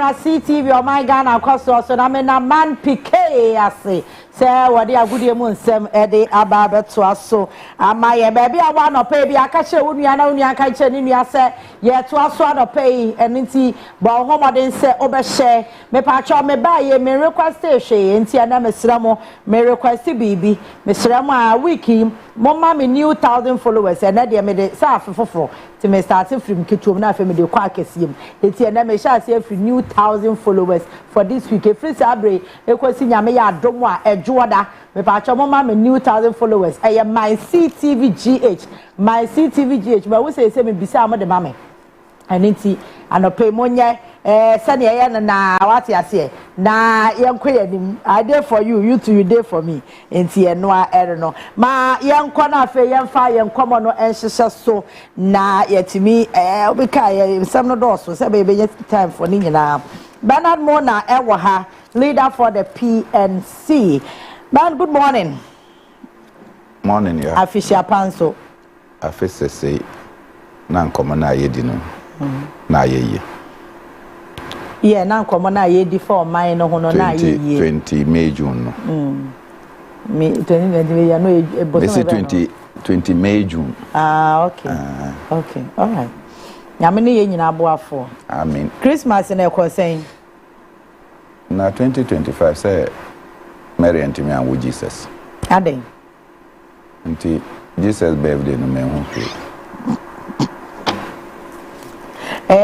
Emra CTV or my Ghana Nkosuo so na me na man PK ase say wode agudie mu nsem ede aba to aso amaye baby a wa no pay bi aka che wonua na wonua aka che ni nua se ye to aso no pay enti ba homoden se obehye me pa cho me ba ye me request ehwe enti ana me sramo me request bibi me sramo a wiki mama me new 1000 followers and na me de sa afofofo ti me starting from kitom na afi me de kwa akesiem enti ana me sha se every new 1000 followers for this week free sabre ekosi nyame ya adom a ejoda me pa cho mama me new 1000 followers eh my CTVGH but we say me bisa am de mama anenti anope monye sani ya na wati ase na yenko yanim I dey for you too you dey for me enti eno a ere no ma yenko na afa yenfa yenko no enhyehyɛ so na yetimi obika sem no do so se be time for ni nyina Bernard Mona ewo ha leader for the PNC. Man, good morning. Morning, yeah. Official Panso. Official say, nan komona yedi no. Na ye. Yeah, nan komona yedi for mine no hono na ye. 20 May June no. Me 20 ya no e 20 May June. Ah, okay. Okay. All right. Nyame ne ye nyina aboafo. Amen. Christmas na e saying. Na 2025 say Mary and me and Jesus. Aden. Nti Jesus birthday no me hu pe.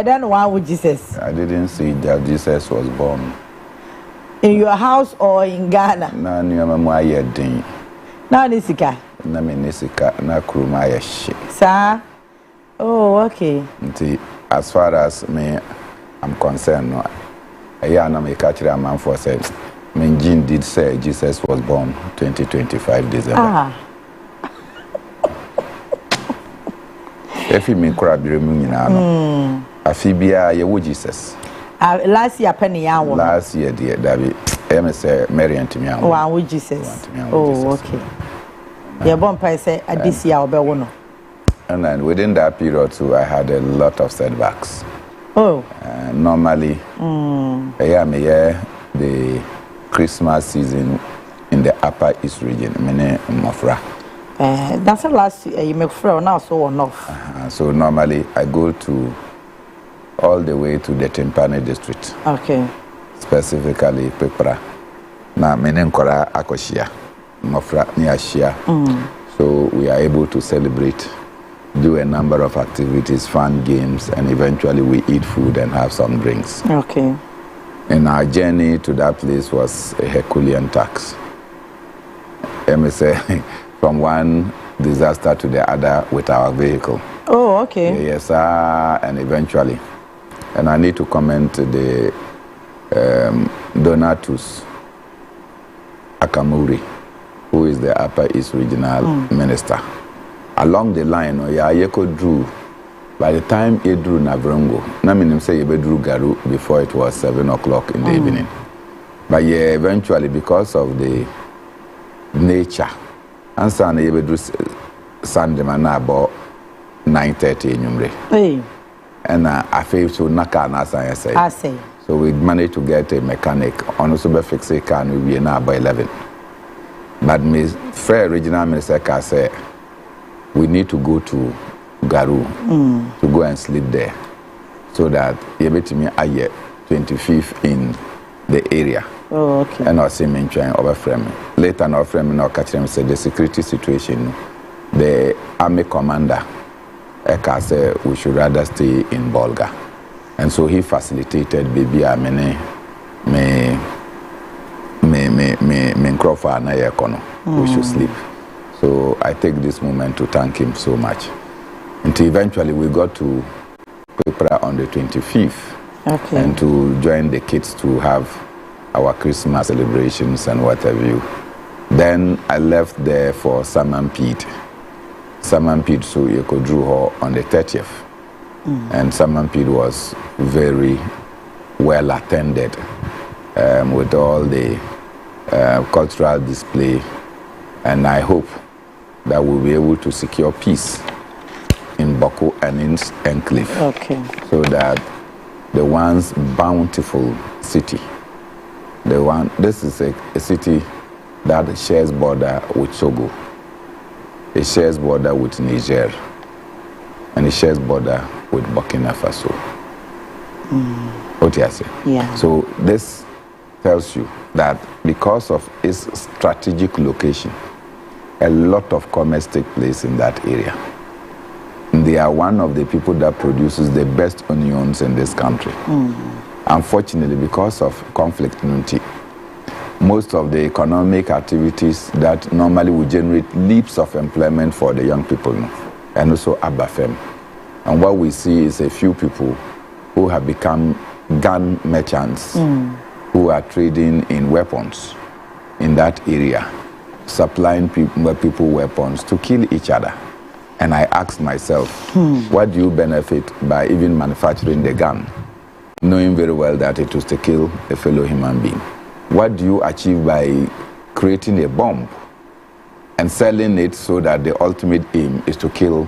Then one with Jesus. I didn't see that Jesus was born in your house or in Ghana. Na nneoma mu aye den. Na nisika. Na me nisika na kruma aye hye. Sir. Oh, okay. Nti as far as me I'm concerned no. I na me Kaakyire amanfo say me Jean did say Jesus was born 2025 December. Ah. If you mean crab mu nyina no. Afi bia ye wo Jesus. Last year penny ya wo. Last year dear David. I say Mary and me wo. Wa wo Jesus. Oh, okay. Ye bon pai say this year obe wo no. And then within that period too, I had a lot of setbacks. Oh. Normally, the Christmas season in the Upper East region, Mofra. That's the last year you make free now, so enough. So normally, I go to all the way to the Timpani district. Okay. Specifically, Pepra. Na Menenkora Akoshia, Mofra Niashia. So we are able to celebrate, do a number of activities, fun games, and eventually we eat food and have some drinks. Okay. And our journey to that place was a Herculean task. Let me say, from one disaster to the other with our vehicle. Oh, okay. Yes, and eventually. And I need to comment the Donatus Akamuri, who is the Upper East Regional Minister. Along the line, Yeko drew. By the time he drew Navrongo, Naminim say he drew Garu before it was 7 o'clock in the evening. But yeah, eventually, because of the nature, and Sunday he drew Sunday about 9:30 in Yumre. Hey. And I feel to Naka and I say. So we managed to get a mechanic on also fix a car and we be now by 11. But Miss Fair Regional Minister said, we need to go to Garu to go and sleep there so that you bet me a year 25th in the area. Oh, okay. And I see me trying over frame. Later, our frame now catch them said the security situation. The army commander Eka said we should rather stay in Bolga, and so he facilitated baby Amene me Crawford na yekono. We should sleep. So I take this moment to thank him so much. Until eventually we got to Pepra on the 25th, okay, and to join the kids to have our Christmas celebrations and what have you. Then I left there for Samampede. Samampede, so you could drew her on the 30th. And Samampede was very well attended with all the cultural display. And I hope that we'll be able to secure peace in Boko and in Enclave. Okay. So that the once bountiful city. This is a city that shares border with Togo. It shares border with Niger. And it shares border with Burkina Faso. What do you say? Yeah. So this tells you that because of its strategic location, a lot of commerce takes place in that area. They are one of the people that produces the best onions in this country. Unfortunately, because of conflict, most of the economic activities that normally would generate leaps of employment for the young people, and also Abafem. And what we see is a few people who have become gun merchants, who are trading in weapons in that area, supplying people weapons to kill each other. And I asked myself, what do you benefit by even manufacturing the gun, knowing very well that it was to kill a fellow human being? What do you achieve by creating a bomb and selling it so that the ultimate aim is to kill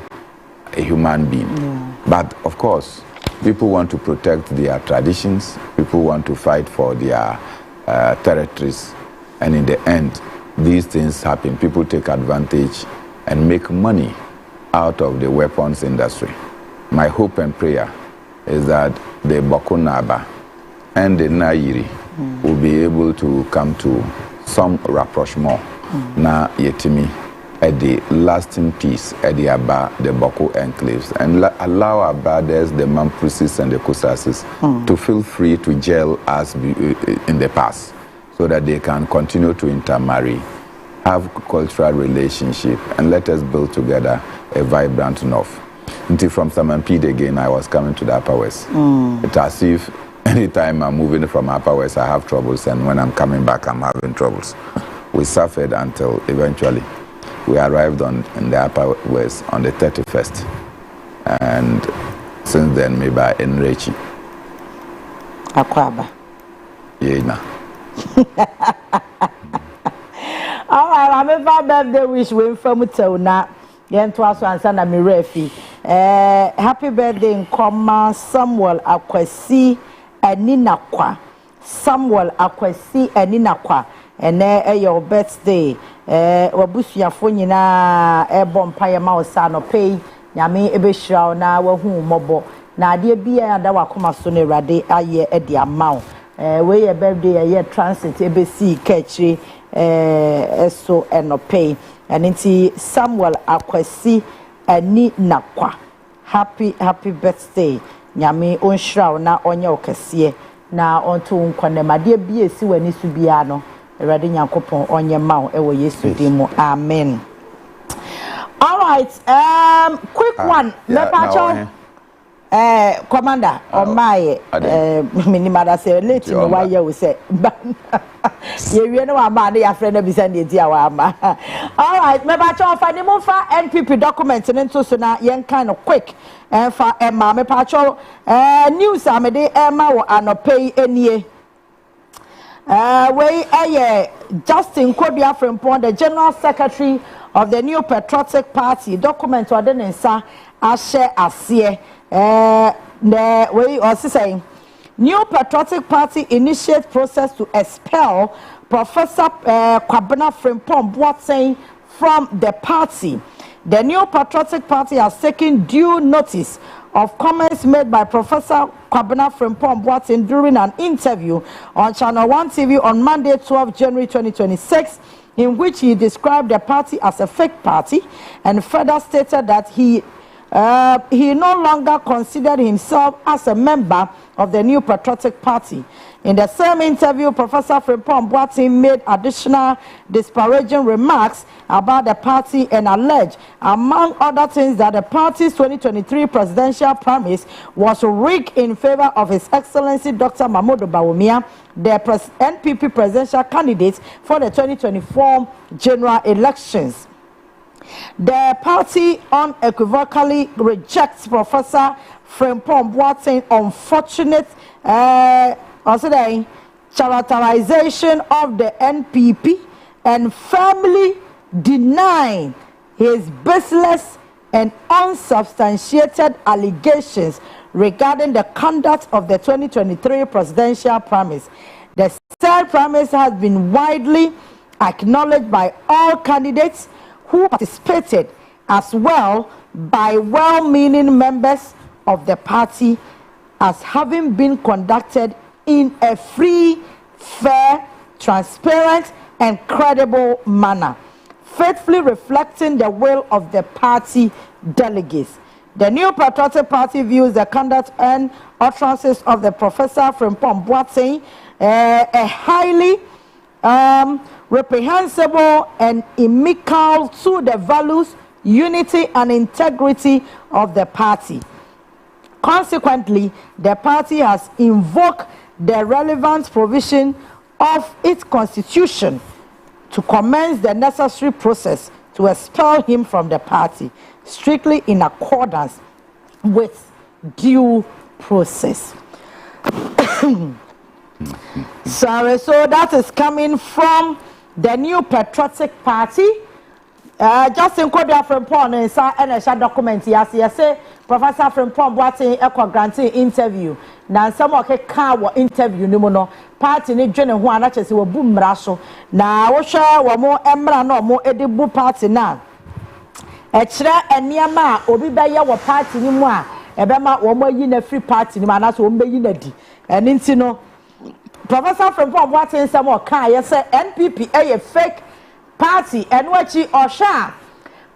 a human being? But of course, people want to protect their traditions, people want to fight for their territories, and in the end, these things happen. People take advantage and make money out of the weapons industry. My hope and prayer is that the Bokunaba and the Nairi will be able to come to some rapprochement na yetimi at the lasting peace at the Aba, the Boko enclaves, and allow our brothers, the Mampusis and the Kusasis, to feel free to jail as in the past, so that they can continue to intermarry, have cultural relationship, and let us build together a vibrant North. Until from Samampede again, I was coming to the Upper West. It's as if anytime I'm moving from Upper West, I have troubles, and when I'm coming back, I'm having troubles. We suffered until eventually we arrived in the Upper West on the 31st. And since then, maybe I enrich. Akwaba. Yeah. All right, I'm a birthday wish we from Tona. Yen to us and Sana Mirefi. Happy birthday, Nkoma Samuel Akwesi Aninakwa. Samuel Akwesi Aninakwa. And your birthday. Wabusia Fonina Ebon Payama or Sano Pay. Yami Ebeshra na wahu mobo. Na dear beer and Awakuma Sone Rade aye at the amount. Way a birthday a year transit ABC Kaakyire so and no pay. And it's Samuel Akwesi Aninakwa. Happy birthday. Nyame onshra na onye okese na onto nkwanema de bia si wani su bia no Erade Nyankopon onye ma ewo Yesu dimo. Amen. All right, quick one. Lepacho. Commander, on my minimada say late in the wire we say. You know our man, your friend be sending it. All right, Mepacho for the Mofa NPP documents and into so now young kind of quick. And for Emma Mepacho news amede Emma or anopay any Justin Kobia Frimpong, the General Secretary of the New Patriotic Party, document or den sa ashe asie the way also saying New Patriotic Party initiate process to expel Professor Kwabena Frimpong Boateng from the party. The New Patriotic Party has taken due notice of comments made by Professor Kwabena Frimpong Boateng during an interview on Channel 1 TV on Monday, 12 January 2026, in which he described the party as a fake party and further stated that he no longer considered himself as a member of the New Patriotic Party. In the same interview, Professor Frimpong Boateng made additional disparaging remarks about the party and alleged, among other things, that the party's 2023 presidential promise was rigged in favor of His Excellency Dr. Mahmoud Bawumia, the NPP presidential candidate for the 2024 general elections. The party unequivocally rejects Professor Frimpong Boateng's unfortunate characterization of the NPP and firmly denying his baseless and unsubstantiated allegations regarding the conduct of the 2023 presidential primaries. The said primaries has been widely acknowledged by all candidates who participated, as well by well-meaning members of the party, as having been conducted in a free, fair, transparent, and credible manner, faithfully reflecting the will of the party delegates. The New Patriotic Party views the conduct and utterances of the Professor Frimpong Boateng a highly reprehensible and inimical to the values, unity, and integrity of the party. Consequently, the party has invoked the relevant provision of its constitution to commence the necessary process to expel him from the party, strictly in accordance with due process. Sorry, so that is coming from the New Patriotic Party. Just in Korea Frimpong and a document, yes, say Professor Frimpong Boateng a granting interview. Na some okay car interview ni mo no party ni dwene ho anachese wo bu mmra so na wo hwe wo mo emra na mo edibu party na e kire eniama a obi beye wo party ni mu a ebema wo mo yi na free party ni ma na so wo mbeyi na di eni nti no Professor Frimpong Boateng some okay yes NPP a fake party eno achi osha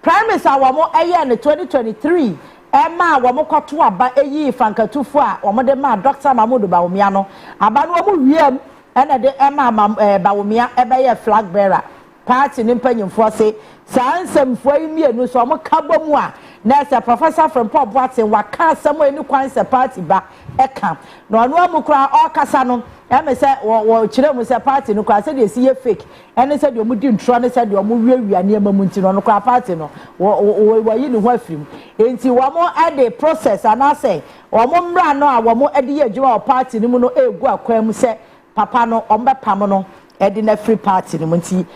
prime minister wo mo eye ne 2023 Emma wamokoto aba eyi fankatufo a womode ma Dr. Mahmoud Bawumia no aba no mu wiem ena de Emma Bawumia ebeye flag bearer party ni mpanyimfo se sansemfo yi mienu so mo kabomu a na se Professor Frimpong Boateng waka asemo eni kwan se party ba eka no anu amukura okasa no eme se wo kire mu se party no kwa se de si ye fake ene se de omu di ntro ne se de omu wiawia ne emamu nti no kwa party no wo yi ni ho afim enti wo mo ade process ana se wo mo mra no a wo mo ade ye adwuma party ni mu no egu akwan mu se papa no ombe pam no ede na free party ni mu nti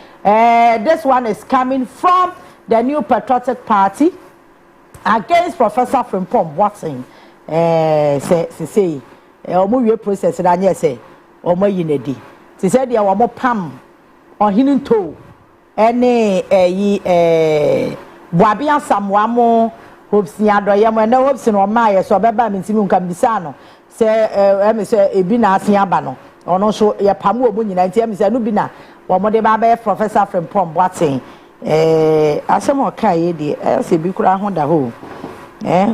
this one is coming from the New Patriotic Party against Professor Frimpong Boateng say omo wie process da nya say omo yinedi ti say dia omo pam ohininto ene boabia samwa mo hopes ni adoye mo na hopes no ma ye so beba mintimi nkam bisa no say me say ebi na asen aba no ono so ye pam omo nyina nti me say no bi na omo de ba be Professor Frimpong Boateng asem okaye de say bi kura ho da ho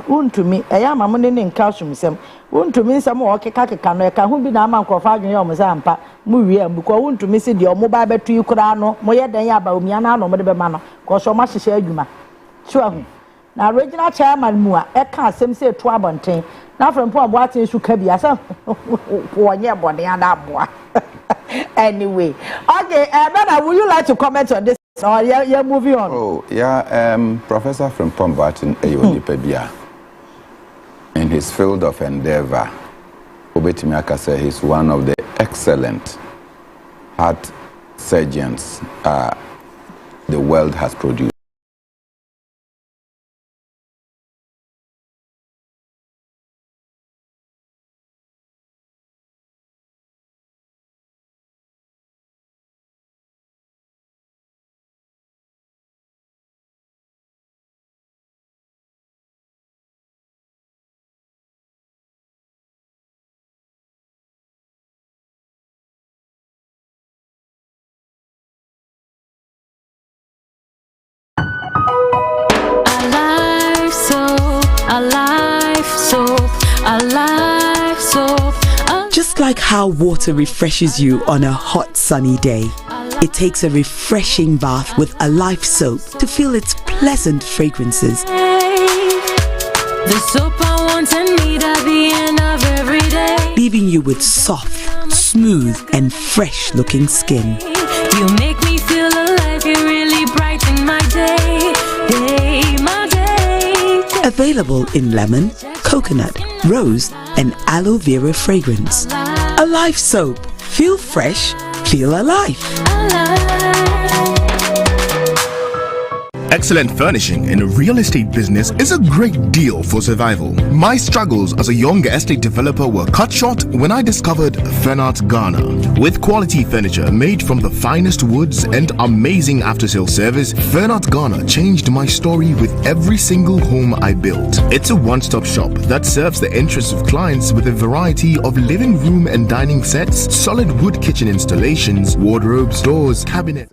untumi eya mamu ne nka sumsem untumi nsam o keka no eka hu bi na ama nkrofa adwen yo mza ampa mu wie am ko untumi se de o mo ba betu ikura no mo ye dan ya ba omia na no mo de be ma no ko so ma hyehyɛ adwuma so ahu na regional chairman mu a eka asem se etu abonten na Frimpong Boateng su ka bi asem wonye bode ada aboa anyway okay Bernard, would you like to comment on this? Oh, yeah, moving on. Oh, yeah, Professor Frimpong Boateng Eyonipebia, in his field of endeavor, Obetimi Akase is one of the excellent heart surgeons the world has produced. Just like how water refreshes you on a hot sunny day, it takes a refreshing bath with a Life soap to feel its pleasant fragrances. The soap I want and need at the end of every day, Leaving you with soft, smooth and fresh looking skin. You make me feel alive, you really brighten my day, my day. Available in lemon, coconut, rose and aloe vera fragrance. A Life soap. Feel fresh, feel alive. Excellent furnishing in a real estate business is a great deal for survival. My struggles as a young estate developer were cut short when I discovered Fernart Ghana. With quality furniture made from the finest woods and amazing after-sale service, Fernart Ghana changed my story with every single home I built. It's a one-stop shop that serves the interests of clients with a variety of living room and dining sets, solid wood kitchen installations, wardrobes, doors, cabinets.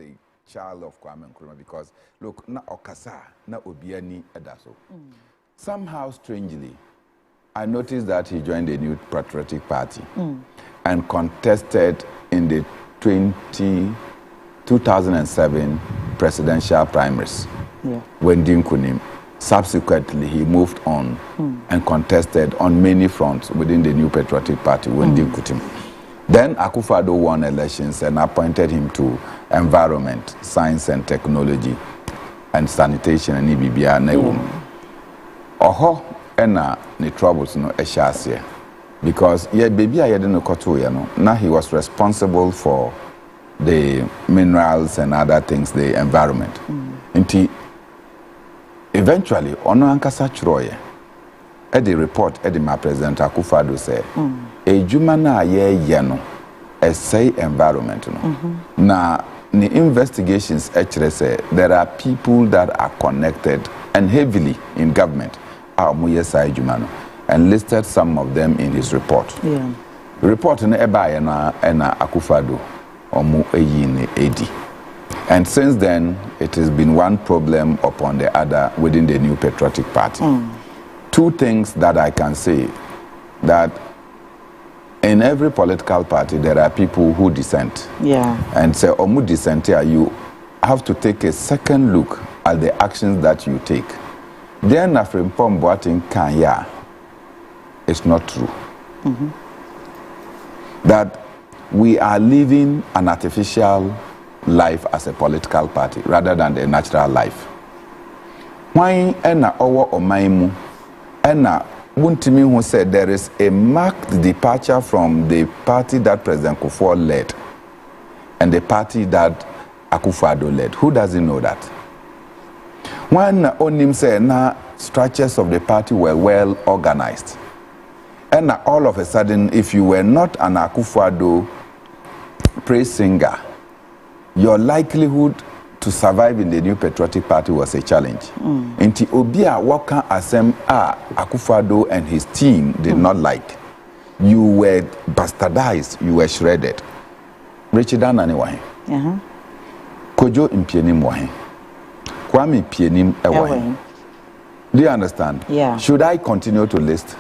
Child of Kwame Nkrumah, because look, na okasa na obiani edaso. Somehow, strangely, I noticed that he joined the New Patriotic Party and contested in the 2007 presidential primaries. When Dinkunim, subsequently he moved on and contested on many fronts within the New Patriotic Party when Dinkutim. Then Akufo-Addo won elections and appointed him to environment, science and technology, and sanitation and Ibibia Neum. Oho, ena ni troubles no eshasia. Because ye baby I didn't know now he was responsible for the minerals and other things, the environment. Inti eventually ono ankasa chroye. The report my president Akufo-Addo say ejuma na ye no essay environment no. Na the investigations actually say there are people that are connected and heavily in government and listed some of them in his report. The report in Eba na Akufo-Addo omu eyi ni edi. And since then it has been one problem upon the other within the New Patriotic Party. Two things that I can say, that in every political party there are people who dissent. And say omu dissent here, you have to take a second look at the actions that you take. Then after Boating Kanya, it's not true. That we are living an artificial life as a political party rather than the natural life. Why ena owo omaimu ena Buntimi who said there is a marked departure from the party that President Kufuor led and the party that Akufo-Addo led. Who doesn't know that? When Onim said na structures of the party were well organized, and all of a sudden, if you were not an Akufo-Addo praise singer, your likelihood to survive in the New Patriotic Party was a challenge. Inti Obia Waka Asem Akufo-Addo and his team did not like. You were bastardized, you were shredded. Richard Ananiwahe. Kojo Impienim Wahe. Kwame Pienim Ewahe. Do you understand? Should I continue to list?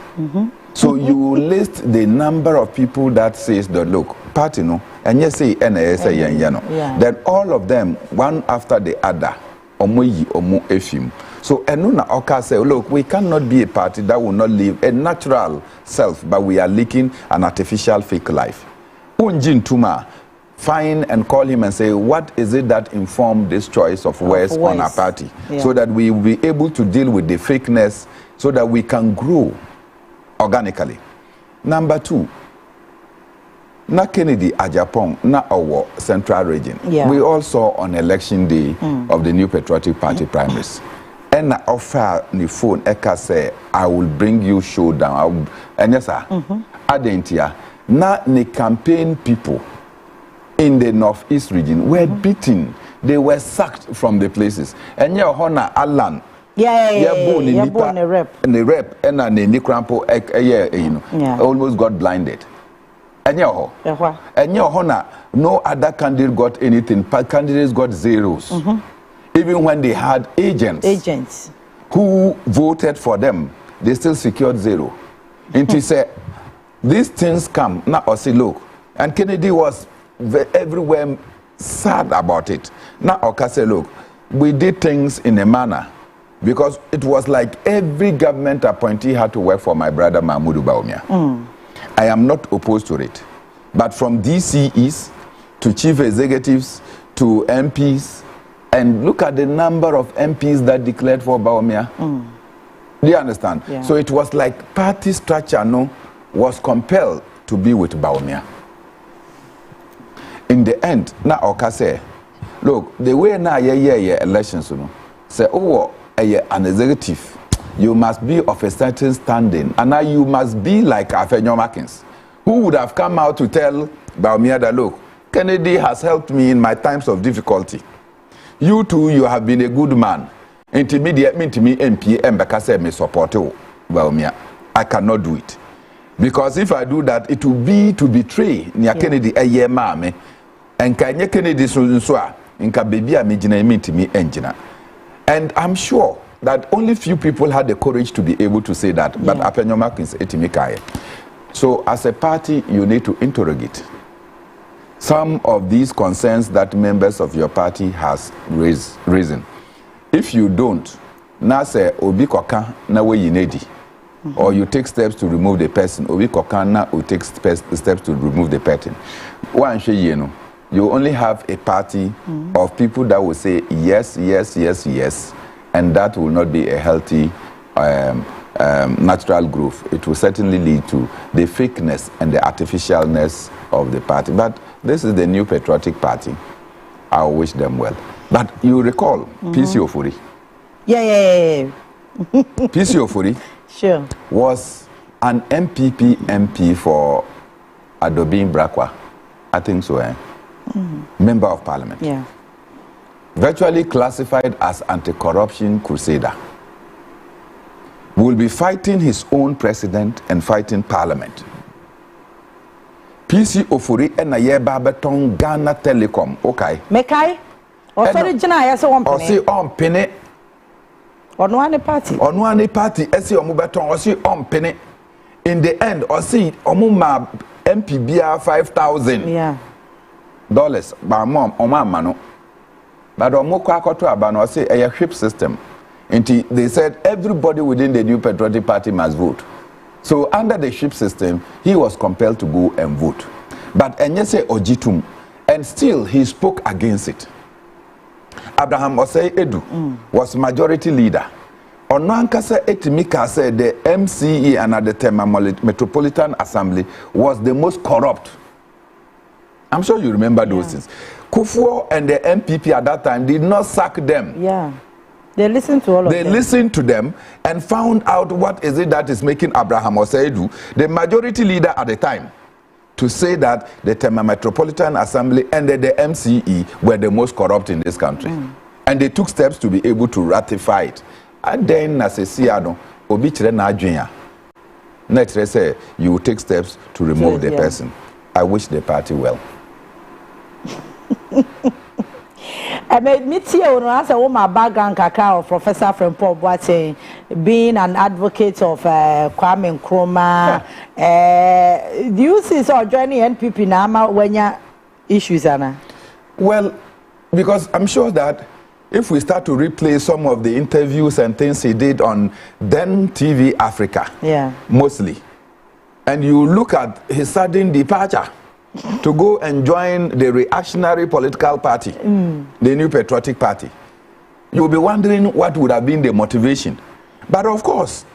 So you list the number of people that says that look, party no, and you say NASA no. Then all of them, one after the other, omu efim. So Enuna Oka say, look, we cannot be a party that will not live a natural self, but we are leaking an artificial fake life. Unjin Tuma, find and call him and say, what is it that informed this choice of words on our party? So that we will be able to deal with the fakeness so that we can grow organically. Number two, na Kennedy Ajapong, na our central region. We all saw on election day of the New Patriotic Party primaries. And na offer ni phone, Eka say, I will bring you showdown. And yes, sir, Adentia, na ni campaign people in the Northeast region were beaten. They were sacked from the places. And your honor, Alan. Born a rep. And the rep, and then the Nikrampo, almost got blinded. And your honor, no other candidate got anything. Candidates got zeros. Even when they had agents who voted for them, they still secured zero. And he said, these things come, now I say, look, and Kennedy was everywhere sad about it. Now I say, look, we did things in a manner. Because it was like every government appointee had to work for my brother Mahmoud Bawumia. I am not opposed to it. But from DCEs to chief executives to MPs, and look at the number of MPs that declared for Bawumia. Do you understand? So it was like party structure was compelled to be with Bawumia. In the end, now Oka say, look, the way now elections, say oh an executive, you must be of a certain standing, and now you must be like Afenyo Markins, who would have come out to tell Bawumia that look, Kennedy has helped me in my times of difficulty. You too, you have been a good man. Intermediate me to me MP Mbekase me support you, Bawumia. I cannot do it. Because if I do that, it will be to betray Nia Kennedy a year mame. And Kanye Kennedy so inka baby a mijina me to me engina. And I'm sure that only few people had the courage to be able to say that, but Afenyo Markins etimikaye. So as a party, you need to interrogate some of these concerns that members of your party has risen. If you don't, na say obi koka na we yinedi, or you take steps to remove the person, obi koka na will take steps to remove the person. You only have a party of people that will say yes, yes, yes, yes, and that will not be a healthy natural growth. It will certainly lead to the fakeness and the artificialness of the party. But this is the new patriotic party. I wish them well. But you recall PC Ofori. Yeah. PC Ofori Sure. was an MPP MP for Adobin Brakwa. I think so, Member of Parliament. Yeah. Virtually classified as anti-corruption crusader. Will be fighting his own president and fighting Parliament. PC Ofori and Ayeba Beton Ghana Telecom. Okay. Mekai? Or sorry, Jana, yes, one penny. Or see on penny. Or no any party. Or no any party, SC Omubeton, or see on penny. In the end, or see Omuma MPBR $5,000. Dollars. By mom, Oman Mano. But Omukwa Koto Abano, say a ship system. They said everybody within the new patriotic party must vote. So under the ship system, he was compelled to go and vote. But Enyese Ojitum, and still he spoke against it. Abraham Osei Edu was majority leader. Onankasa Etimika said the MCE and at the Tema Metropolitan Assembly was the most corrupt. I'm sure you remember those things. Kufuor and the MPP at that time did not sack them. Yeah. They listened to all of them. They listened to them and found out what is it that is making Abraham Oseidu, the majority leader at the time, to say that the Tema Metropolitan Assembly and the MCE were the most corrupt in this country. And they took steps to be able to ratify it. And then, as a Siano, Obichre Najwinya, next say you will take steps to remove the person. I wish the party well. I made me tell you as a my background Kakao, Professor from Paul Boateng, being an advocate of Kwame Nkrumah. Do you see so joining NPP now when your issues, Anna? Well, because I'm sure that if we start to replay some of the interviews and things he did on then TV Africa, mostly, and you look at his sudden departure to go and join the reactionary political party, the New Patriotic Party, you'll be wondering what would have been the motivation. But of course,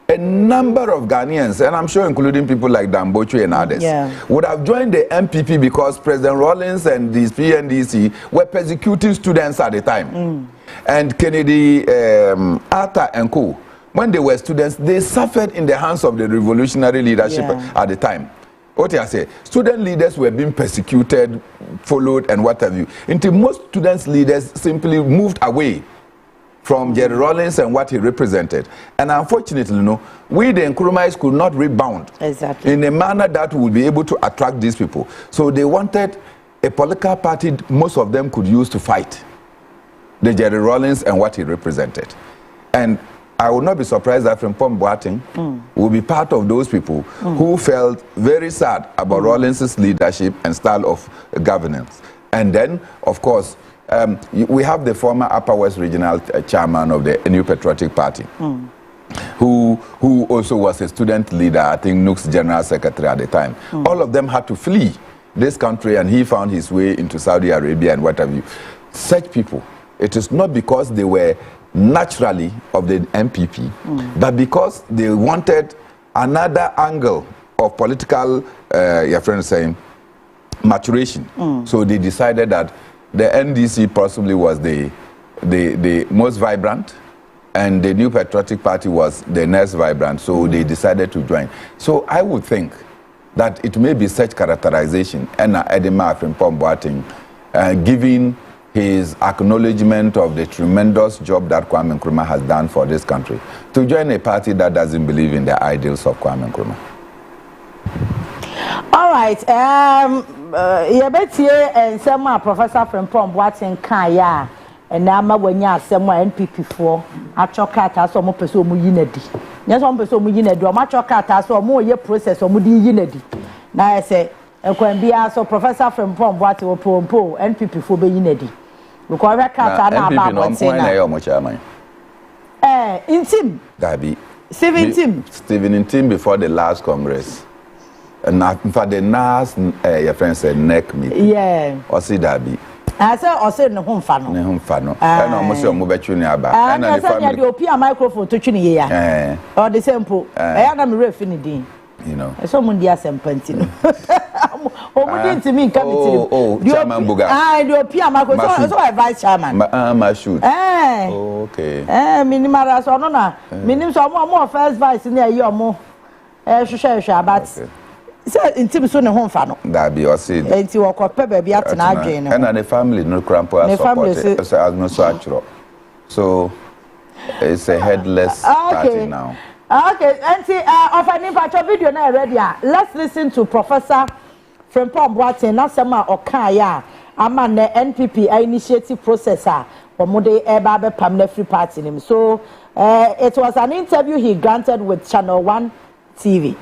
a number of Ghanaians, and I'm sure including people like Dambochu and others, would have joined the MPP because President Rawlings and the PNDC were persecuting students at the time. And Kennedy, Arthur and co, when they were students, they suffered in the hands of the revolutionary leadership at the time. What I say, student leaders were being persecuted, followed, and what have you. Until most students' leaders simply moved away from Jerry Rawlings and what he represented. And unfortunately, we the Nkrumahs could not rebound in a manner that would be able to attract these people. So they wanted a political party most of them could use to fight the Jerry Rawlings and what he represented. And I would not be surprised that Frimpong Boateng will be part of those people who felt very sad about Rawlings' leadership and style of governance. And then, of course, we have the former Upper West Regional Chairman of the New Patriotic Party, who also was a student leader, I think NUC's General Secretary at the time. All of them had to flee this country, and he found his way into Saudi Arabia and what have you. Such people, it is not because they were naturally of the MPP, but because they wanted another angle of political, your friend saying, maturation. So they decided that the NDC possibly was the the most vibrant, and the New Patriotic Party was the next vibrant, so they decided to join. So I would think that it may be such characterization, and Edema Frimpong Boateng, giving his acknowledgement of the tremendous job that Kwame Nkrumah has done for this country, to join a party that doesn't believe in the ideals of Kwame Nkrumah. All right. Yebetie and some Professor Frimpong Boateng Kaya and now when you are some NPP for a chocolate as or more person yinedi. Yes, one person yinedi or much chocolate as or more year process or mudi yinedi. Now I say, and when be so Professor Frimpong Boateng or Pompo NPP for be yinedi. Because I can't about what's in in team. Gabi. Stephen in team before the last Congress. And for the last, your friend said neck meeting. Yeah. Or see Dabi. I said, or say no home fan. No home fan. And almost your mobile tuning about. And I said, you appear microphone to tune here. Or the sample. I am refinity. You know. Someone dear some pentino. Oh, didn't to me coming to you. Chairman Buga. I do appear microphone. So I vice chairman. My shoot. Okay. Minimal as or no. Minim some more first vice in there, you are more. Share but. So in team soon home fan. That be or see. And you walk up baby at an again. And the family no crampo as support no so so it's a headless party now. Okay, and see of an impactor video now ready. Let's listen to Professor Frimpong Boateng na sema okaya ama na NPP initiative processor or mode eba be pamna free party nim. So it was an interview he granted with Channel 1 TV.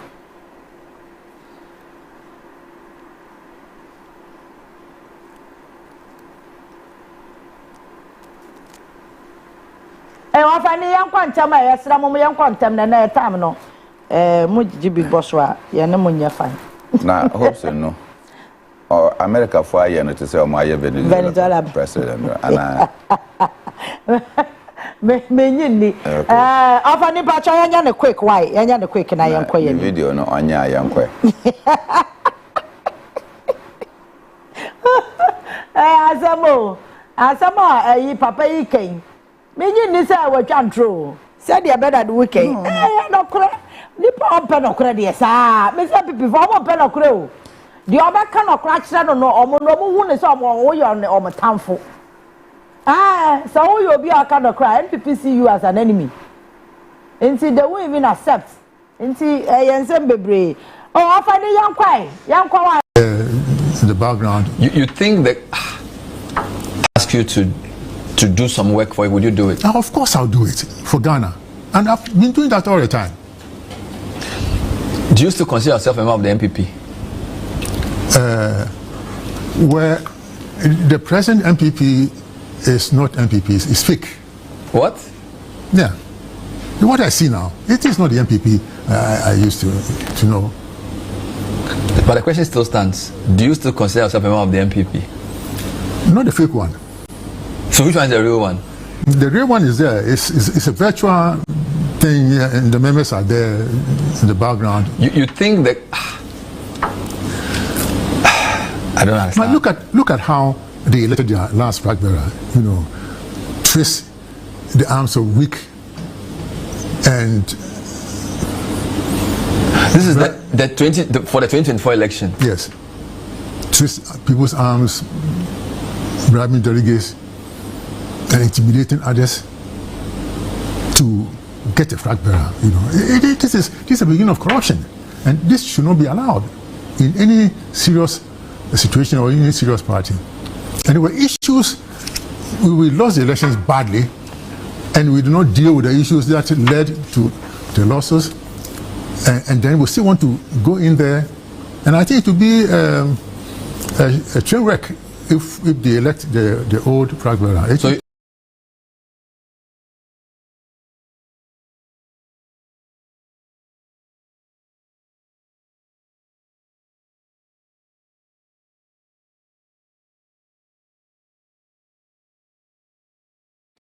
I find young quantum, I asked them young quantum, and I time no. Mujibi Boswa, Yanamunya fine. Now, hope so, no. Or America for a year to say, my Venezuela president. Meaning, often in Pacha, and quick, why? And quick, and I am quiet. Video no on ya, young quick. As a more, Papa came. Meaning this I was John True. Said you better do weekend. No crack. Nipper on pen of credit, sir. Mr. Pipi, for pen of crow. The other cannot crash, I don't know, or no one is someone on the town for. So you'll be a kind of cry, and people see you as an enemy. And see, they won't even accept. And see, I am baby. Oh, I find a young quiet. In the background. You think that ask you to do some work for it, would you do it? Now, of course I'll do it for Ghana. And I've been doing that all the time. Do you still consider yourself a member of the NPP? Where the present MPP is not MPP, it's fake. What? Yeah. What I see now, it is not the MPP I used to know. But the question still stands. Do you still consider yourself a member of the MPP? Not the fake one. So which one is the real one? The real one is there. It's a virtual thing, and the members are there in the background. You think that I don't understand. But look at how they elected their last flag bearer. You know, twist the arms of weak, and this is for the 2024 election. Yes, twist people's arms, bribing delegates, and intimidating others to get a flag bearer. You know, this is a beginning of corruption, and this should not be allowed in any serious situation or any serious party. And there were issues. We lost the elections badly, and we do not deal with the issues that led to the losses. And then we still want to go in there, and I think it would be a train wreck if they elect the old flag bearer. So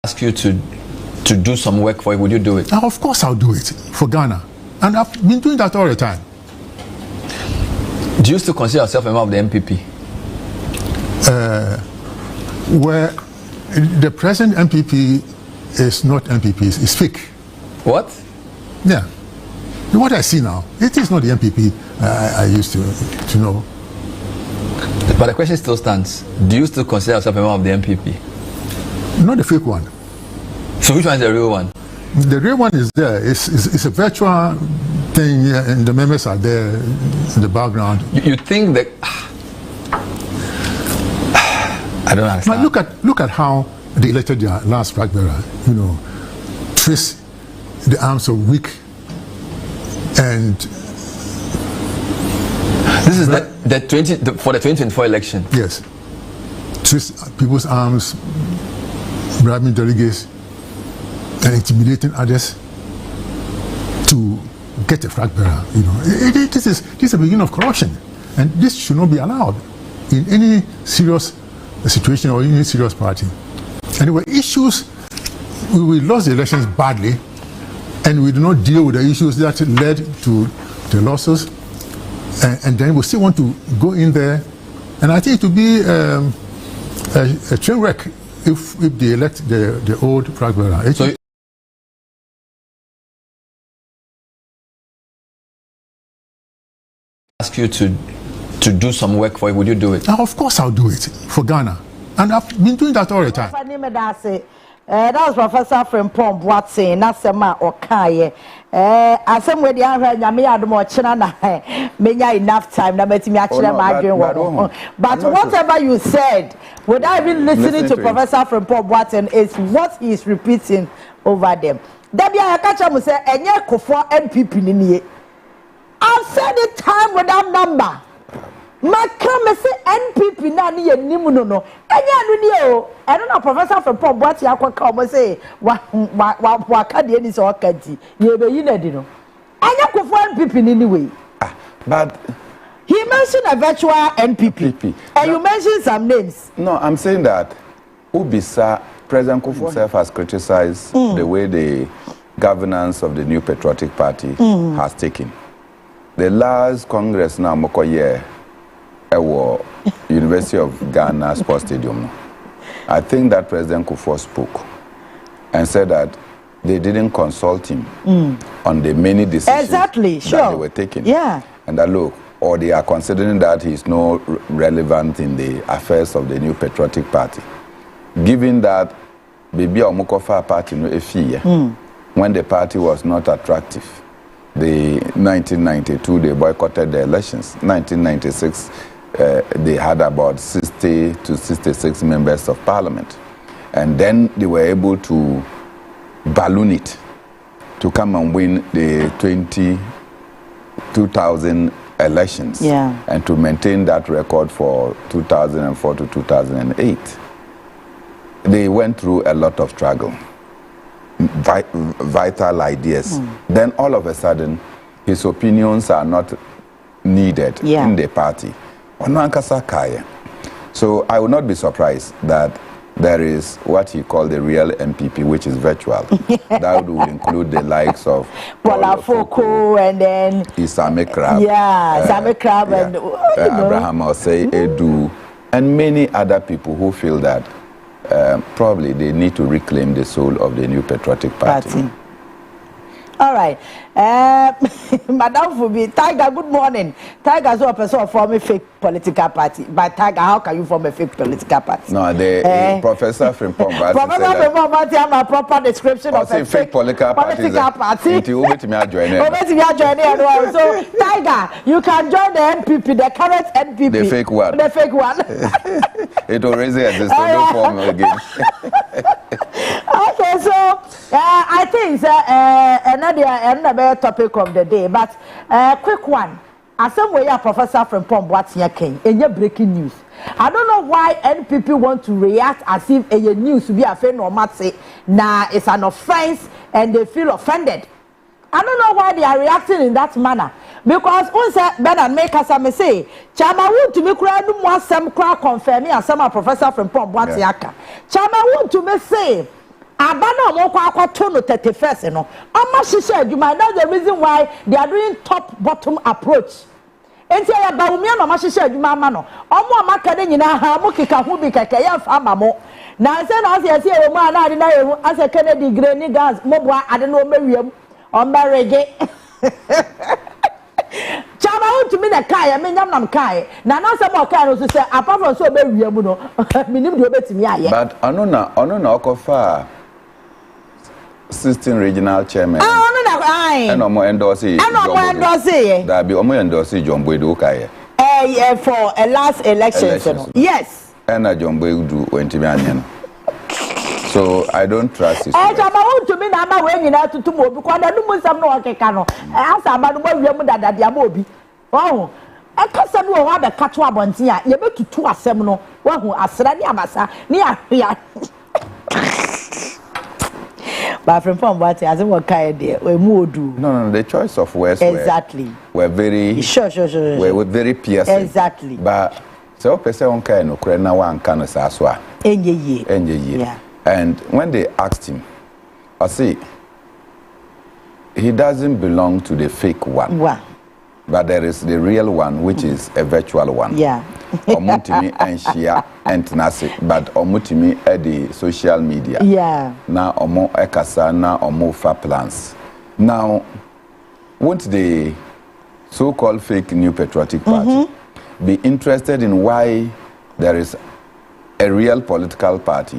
ask you to do some work for it, would you do it? Now, of course I'll do it for Ghana, and I've been doing that all the time. Do you still consider yourself a member of the MPP? Where The present MPP is not MPP, it's fake. What? Yeah. What I see now, it is not the MPP I used to know. But the question still stands. Do you still consider yourself a member of the MPP? Not the fake one. So which one is the real one? The real one is there. It's a virtual thing, and the members are there in the background. You think that... I don't understand. Now look at how they elected their last flag bearer. Trace the arms of weak and... This is for the 2024 election. Yes. Twist people's arms, bribing delegates, and intimidating others to get a flag bearer. This is the beginning of corruption, and this should not be allowed in any serious situation or any serious party. Anyway, issues we lost the elections badly, and we do not deal with the issues that led to the losses. And then we still want to go in there, and I think it would be a train wreck if they elect the old flag bearer. So ask you to do some work for you, would you do it? Now, of course I'll do it for Ghana, and I've been doing that all the time. That was Professor from Pom Watson, that's a man or Kaye. As some way the other Yamia more China, many enough time, that made me actually but whatever you said, without even listening to Professor from Pom Watson, is what he's repeating over them. Dabia Kacha must say, and yet for NPP in I've said it time without number. Makame say NPP na ni enimu no enya no ni o I don't know Professor from Pom what ya kwaka o say wa ka de ni so okati ye be yi na di no enya kofo NPP ni anyway. But he mentioned a virtual NPP. And you mentioned some names. No, I'm saying that Ubisa President Kufuor himself has criticized the way the governance of the New Patriotic Party has taken. The last Congress now Mokoye University of Ghana Sports Stadium. I think that President Kufuor spoke and said that they didn't consult him on the many decisions that they were taking. Yeah. And that look, or they are considering that he's no relevant in the affairs of the New Patriotic Party. Given that Bibi Omukofa party no efiye when the party was not attractive. The 1992 they boycotted the elections. 1996 they had about 60 to 66 members of parliament. And then they were able to balloon it to come and win the 2000 elections and to maintain that record for 2004 to 2008. They went through a lot of struggle, vital ideas. Then all of a sudden, his opinions are not needed in the party. So I would not be surprised that there is what he called the real MPP, which is virtual. That would include the likes of Paula Foko and then Isame Crab. Isame Crab and Abraham Osei Edu, and many other people who feel that probably they need to reclaim the soul of the New Patriotic Party. All right. Madam Fubi, Tiger, good morning. Tiger is a person form a fake political party. But Tiger, how can you form a fake political party? No, the Professor from Pombasi Professor from Pombasi have a proper description of a fake political party. So, Tiger, you can join the NPP, the current NPP. The fake one. The fake one. It already exists, so don't form again. Okay, so I think another topic of the day, but quick one. As some way, a professor from Pombasi came in your breaking news. I don't know why NPP want to react as if a news to be a friend or matse. Nah, it's an offense and they feel offended. I don't know why they are reacting in that manner. Because once Ben and make us say, Chama want to make no more some crowd confirm me as some professor from Pombasi. Chama want to me say. Abana mokwa tono 31st no. Ama shisha you might know the reason why they are doing top bottom approach. enti ya ba umi na ma hihye adwuma ama no omo amaka de nyina ha mo keka ho bi keke ya fa ama mo na se na ase ase e mo ana ade na ehu ase Kennedy Greni gas mo boa ade no mawiem o mberege chama utumi na kai me nyam nam kai na na se mo kai no so se apart from so obewiem no minim de obetimi aye but ono na okofa 16 regional chairman ono na ai and omo endorse that be omo endorse John Boy do kai for a last election. Yes. And a John Boy do went to me. So I don't trust it. I want to me now when you know to move because I don't want some no cano. I ask about what we are that Yamobi. Oh, I can't say no other catch one once here. You better to a seminal one who are studying Amasa near here. But from what as a work idea, we more do. No, the choice of words exactly. We're very sure. We're very piercing. Exactly. But so person on kind of krena one can aswa. Yeah. And when they asked him, I see he doesn't belong to the fake one. Wow. But there is the real one, which is a virtual one. Yeah. Omutimi and Shia and Nasi, but Omutimi at the social media. Yeah. Now Omo Ekasa, now Omo fa plans. Now, won't the so-called fake New Patriotic Party be interested in why there is a real political party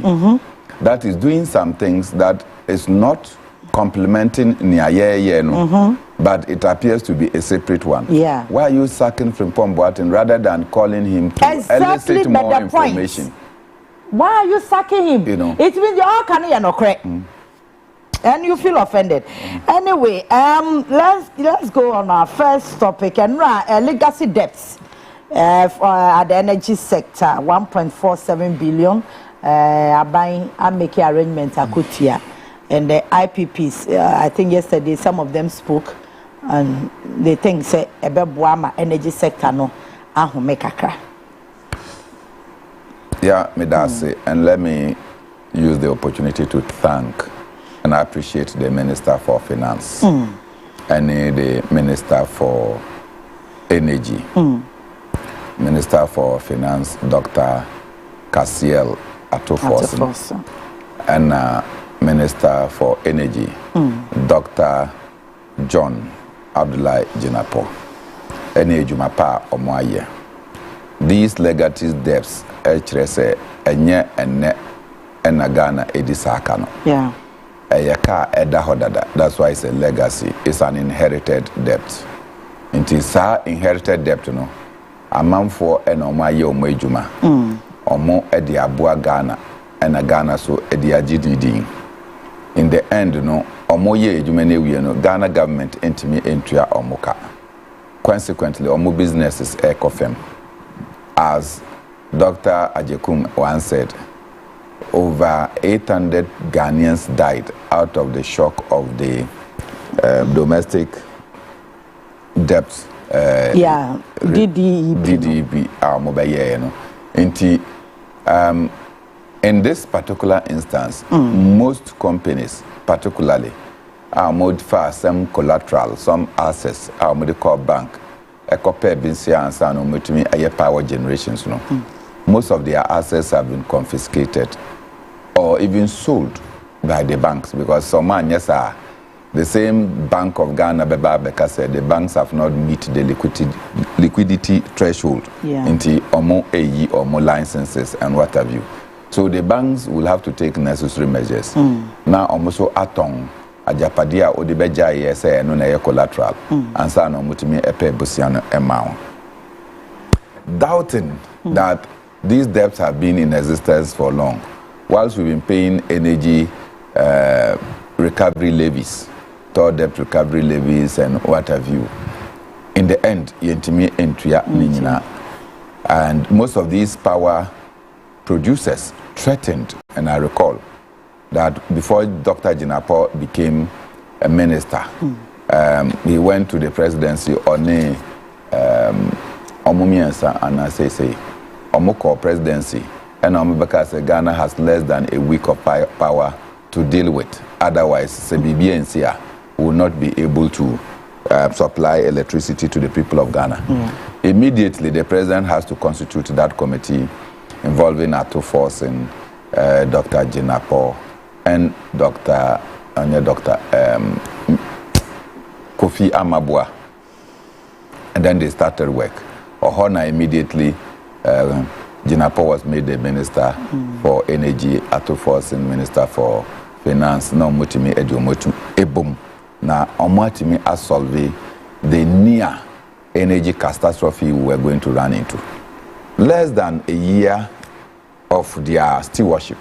that is doing some things that is not complementing Niaye, but it appears to be a separate one. Yeah. Why are you sacking Frimpong Boateng rather than calling him to elicit more information? Why are you sacking him? You know, it means you're all kind of correct. And you feel offended. Anyway, let's go on our first topic and legacy debts at the energy sector, 1.47 billion. I'm making arrangements at Kutia. And the IPPs, I think yesterday some of them spoke, and they think say Ebebuama energy sector no ahu mekakra. Yeah, me that's it. And let me use the opportunity to thank and appreciate the Minister for Finance and the Minister for Energy. Minister for Finance, Dr. Kaakyire Kwesi, and Minister for Energy, Dr. John Abdullahi Jinapo. Jumapa Omoaye. These legacy debts, HRS, Enye and Ghana Edisakano. Yeah. Eyaka Edahodada. That's why it's a legacy. It's an inherited debt. It is our inherited debt, you know. A man for an Omoaye Omejuma. Omo Edi Abua Ghana and a Ghana so Edi GDD. In the end, you know, Omoye Jumene, you know, Ghana government intimi entria Omoka. Consequently, Omo businesses ekofem. As Dr. Ajekum once said, over 800 Ghanaians died out of the shock of the domestic debts. DDEB, our mobile, you know. In this particular instance, most companies, particularly, are modified some collateral, some assets, our medical bank, a copy of and power generations. You know. Most of their assets have been confiscated or even sold by the banks because some man, yes, the same Bank of Ghana, Beka said, the banks have not met the liquidity threshold into Omo AE or more licenses and what have you. So the banks will have to take necessary measures. Now, almost atong ajapadia odibeja yese no na collateral and sa no mutimi epe busiano amount. Doubting that these debts have been in existence for long, whilst we've been paying energy recovery levies, toll debt recovery levies, and what have you. In the end, yentimi entria ninyina, and most of these power producers threatened, and I recall that before Dr. Jinapo became a minister, he went to the presidency on Omumiensa and I say Omoko presidency, and Omubeka Ghana has less than a week of power to deal with. Otherwise, CBBNCA will not be able to supply electricity to the people of Ghana. immediately the president has to constitute that committee involving Ato Force and Dr. Jinapo and Dr. Kofi Amabua. And then they started work. Ohona immediately, Jinapo was made the minister for energy, Ato Force and minister for finance. Now mutimi ejomotu ebum. Na omwatimi asolve the near energy catastrophe we were going to run into. Less than a year of their stewardship,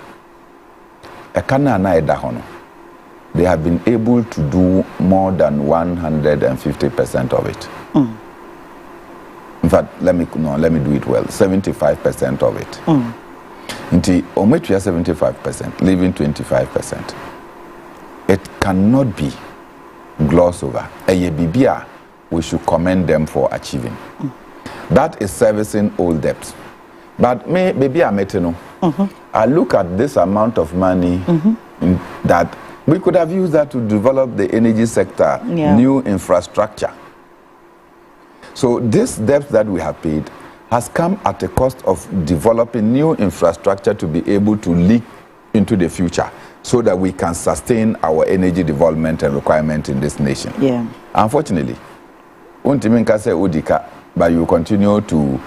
they have been able to do more than 150% of it. In fact, let me do it well. 75% of it. Until ometria 75%, leaving 25%. It cannot be glossed over. We should commend them for achieving. That is servicing old debts. But maybe I look at this amount of money that we could have used that to develop the energy sector, new infrastructure. So this debt that we have paid has come at a cost of developing new infrastructure to be able to leak into the future so that we can sustain our energy development and requirement in this nation. Unfortunately, but you continue to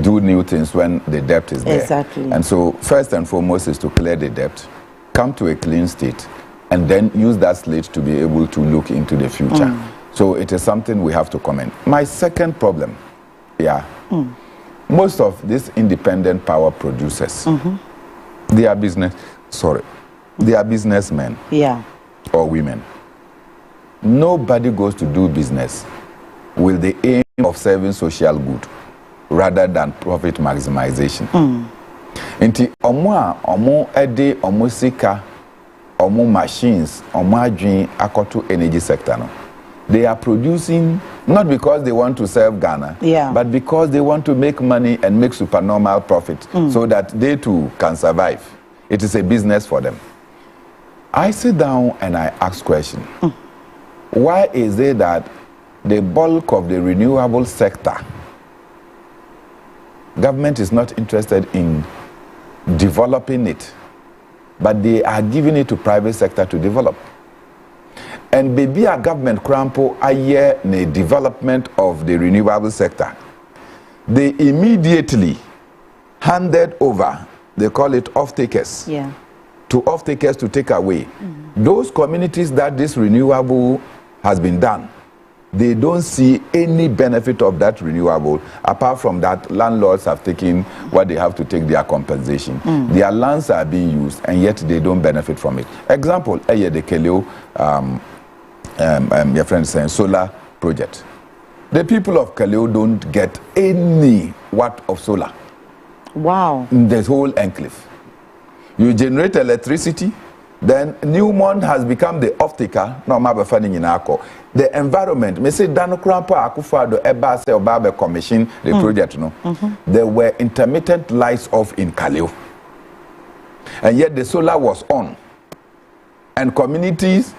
do new things when the debt is there. Exactly. And so first and foremost is to clear the debt, come to a clean state, and then use that slate to be able to look into the future. So it is something we have to commend. My second problem, most of these independent power producers, they are they are businessmen or women. Nobody goes to do business with the aim of serving social good rather than profit maximization. Inti omo ede omo sika omo machines omo adwin akoto energy sector no. They are producing not because they want to serve Ghana, but because they want to make money and make supernormal profit so that they too can survive. It is a business for them. I sit down and I ask question. Why is it that the bulk of the renewable sector, government is not interested in developing it, but they are giving it to private sector to develop? And maybe a government crampo a year in the development of the renewable sector, they immediately handed over, they call it off-takers, to off-takers to take away. Those communities that this renewable has been done, they don't see any benefit of that renewable. Apart from that, landlords have taken what they have to take their compensation. Their lands are being used, and yet they don't benefit from it. Example, the Keleo, your friend saying solar project. The people of Keleo don't get any watt of solar. Wow. In the whole enclave. You generate electricity, then Newmont has become the off-taker. The environment, me say Dano Krampo Akufado Eba se Obabe commission the project no. There were intermittent lights off in Kaleo. And yet the solar was on. And communities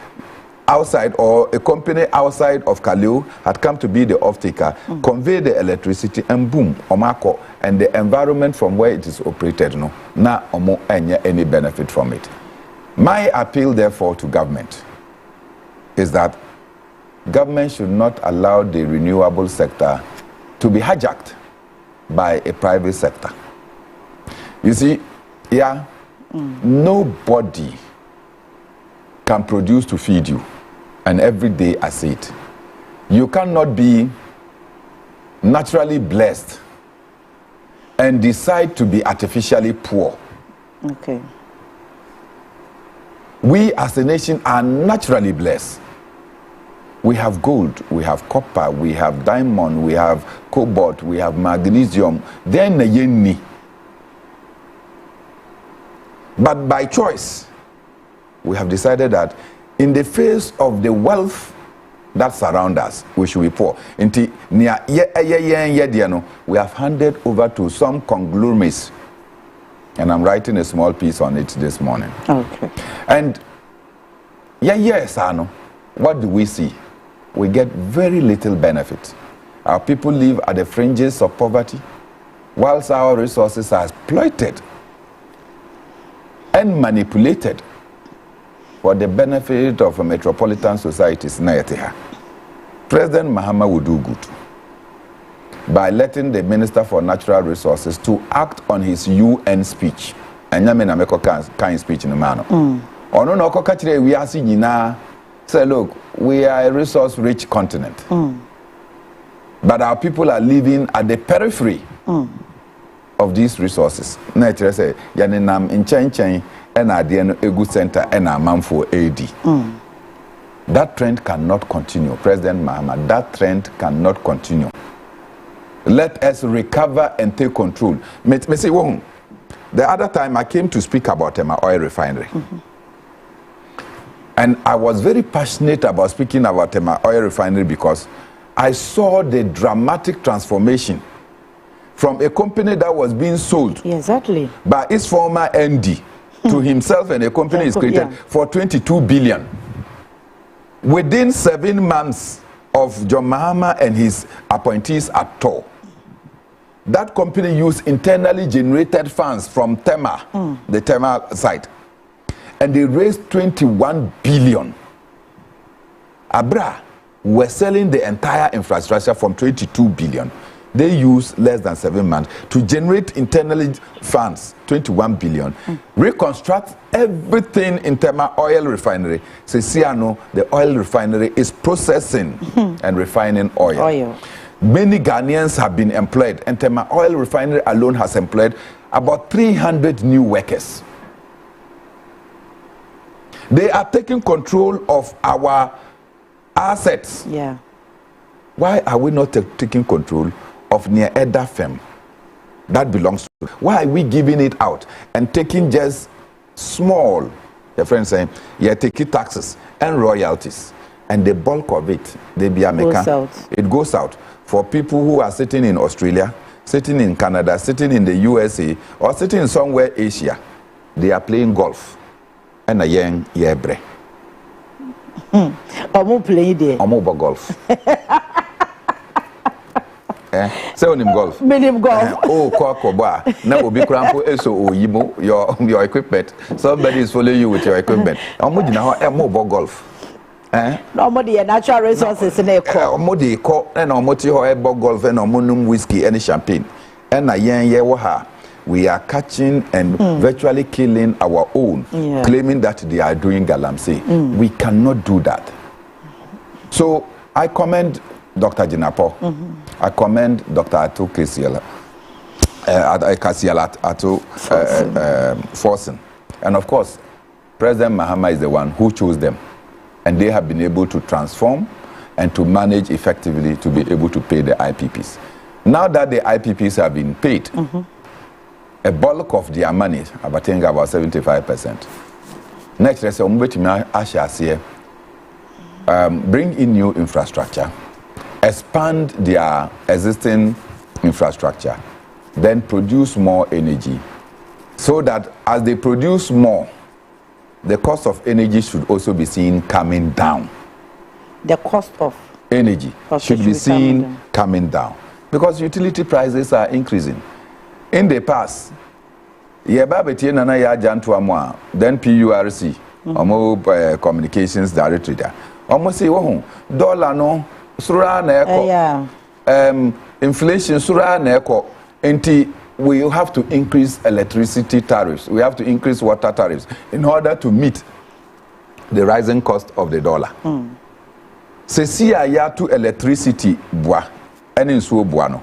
outside or a company outside of Kaleo had come to be the off-taker, convey the electricity and boom, Omako, and the environment from where it is operated no. Na omo any benefit from it. My appeal therefore to government is that government should not allow the renewable sector to be hijacked by a private sector. You see, nobody can produce to feed you, and every day I see it. You cannot be naturally blessed and decide to be artificially poor. Okay. We as a nation are naturally blessed. We have gold, we have copper, we have diamond, we have cobalt, we have magnesium. Then the yenni. But by choice, we have decided that in the face of the wealth that surrounds us, we should be poor. We have handed over to some conglomerates. And I'm writing a small piece on it this morning. Okay. And what do we see? We get very little benefit Our people live at the fringes of poverty, whilst our resources are exploited and manipulated for the benefit of metropolitan societies. President Mahama would do good by letting the Minister for Natural Resources to act on his UN speech. And Yamena Meko kind speech in the manner. Ono no Kaakyire we are seeing now. Say, look, we are a resource-rich continent, but our people are living at the periphery of these resources. Nature say, Yaninam in Chen and at the Egu Center and a man for AD. That trend cannot continue, President Mahama. That trend cannot continue. Let us recover and take control. The other time I came to speak about my oil refinery. And I was very passionate about speaking about my oil refinery because I saw the dramatic transformation from a company that was being sold by its former MD to himself, and a company is created for 22 billion. Within 7 months of John Mahama and his appointees at TOR, that company used internally generated funds from Tema, the Tema site, and they raised 21 billion. Abra were selling the entire infrastructure from 22 billion. They used less than 7 months to generate internally funds, 21 billion, reconstruct everything in Tema oil refinery. Sesiano, the oil refinery is processing and refining oil. Many Ghanaians have been employed, and Tema oil refinery alone has employed about 300 new workers. They are taking control of our assets. Why are we not taking control of near Edda Fem that belongs to? Why are we giving it out and taking just small, your friends saying, taking taxes and royalties, and the bulk of it, they be American. It goes out for people who are sitting in Australia, sitting in Canada, sitting in the USA, or sitting in somewhere Asia. They are playing golf. And a young yebre. Omo play there. Omo golf. Say on him golf. Minim golf. Koba. Now obi krampo eso oyimo your equipment. Somebody is following you with your equipment. Omo di na omo golf. No more the natural resources in a call. Omo di ko na omo ti ho golf and omo num whiskey and champagne. And a young ye wo ha. We are catching and virtually killing our own, claiming that they are doing galamsey. We cannot do that. So I commend Dr. Jinapo. I commend Dr. Ato Kasiala Forsen. And of course, President Mahama is the one who chose them. And they have been able to transform and to manage effectively to be able to pay the IPPs. Now that the IPPs have been paid, a bulk of their money, I think about 75%. Next, let's say, bring in new infrastructure, expand their existing infrastructure, then produce more energy, so that as they produce more, the cost of energy should also be seen coming down. The cost of energy should be seen coming down, because utility prices are increasing. In the past, then PURC, Communications Directory, almost say, dollar no, sura neko, inflation sura neko, and we have to increase electricity tariffs, we have to increase water tariffs in order to meet the rising cost of the dollar. Se siya ya to electricity bua, and in so buano.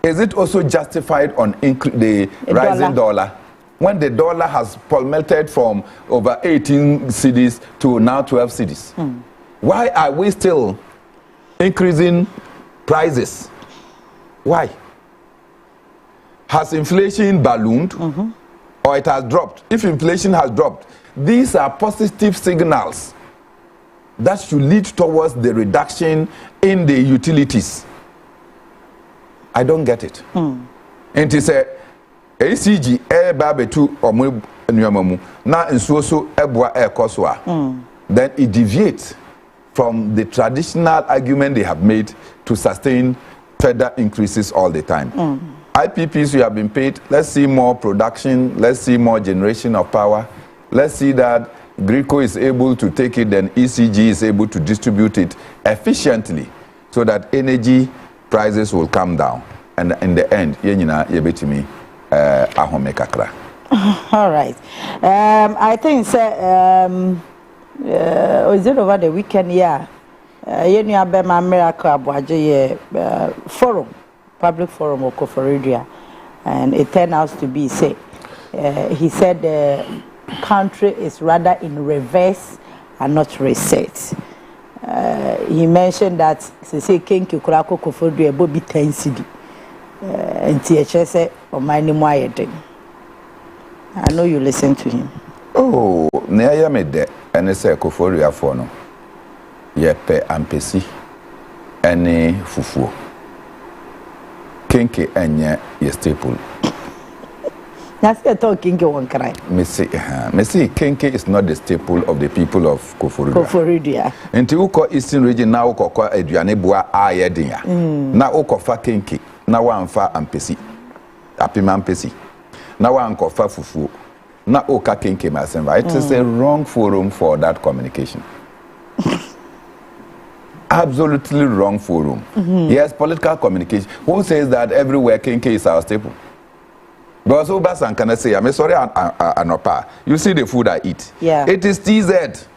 Is it also justified on the rising dollar? When the dollar has plummeted from over 18 cities to now 12 cities? Why are we still increasing prices? Why? Has inflation ballooned or it has dropped? If inflation has dropped, these are positive signals that should lead towards the reduction in the utilities. I don't get it. And it say ACG babetu omo enuamamu na nsuo so eboa ekoso then it deviates from the traditional argument they have made to sustain further increases all the time. IPPs, you have been paid. Let's see more production. Let's see more generation of power. Let's see that Greco is able to take it, then ECG is able to distribute it efficiently so that energy prices will come down. And in the end, yebetimi ahome kakra. All right. I think is it over the weekend? Yeah. You have been a miracle forum, public forum of Koforidua, and it turned out to be say he said the country is rather in reverse and not reset. He mentioned that say King Kikurako Koforidua Bobby 10 cedi. And THS or my name. I know you listen to him. Oh, near me there, and it's a Koforidua for no. Yepe ampesi any fufu. Kenke enye ye staple. That's the talking one cry. Messi Kenke is not the staple of the people of Koforidua. Koforidua. Nti uko Eastern region na uko kwa aduane boa ayedinya. Na uko fa Kenke. Na wanfa ampesi apima ampesi na wankofa fufu na oka Kenke masemba. It is a wrong forum for that communication. Absolutely wrong forum. Yes, political communication. Who says that everywhere Kenke is our staple? Because Obasan can say, I'm sorry, Anopa. You see the food I eat. Yeah. It is TZ.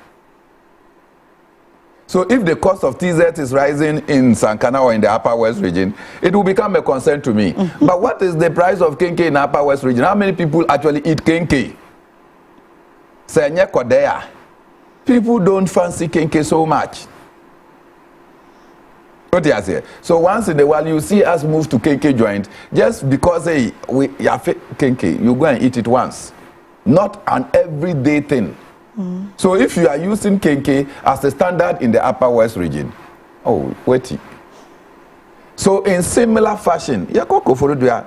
So if the cost of TZ is rising in Sankana or in the Upper West region, it will become a concern to me. But what is the price of Kenke in the Upper West region? How many people actually eat Kenke? Senye Kodea. People don't fancy Kenke so much. What you say? So once in a while you see us move to Kenke joint, just because we have Kenke, you go and eat it once. Not an everyday thing. So if you are using Kenke as a standard in the Upper West region, oh, wait. So in similar fashion, you go Koforidua,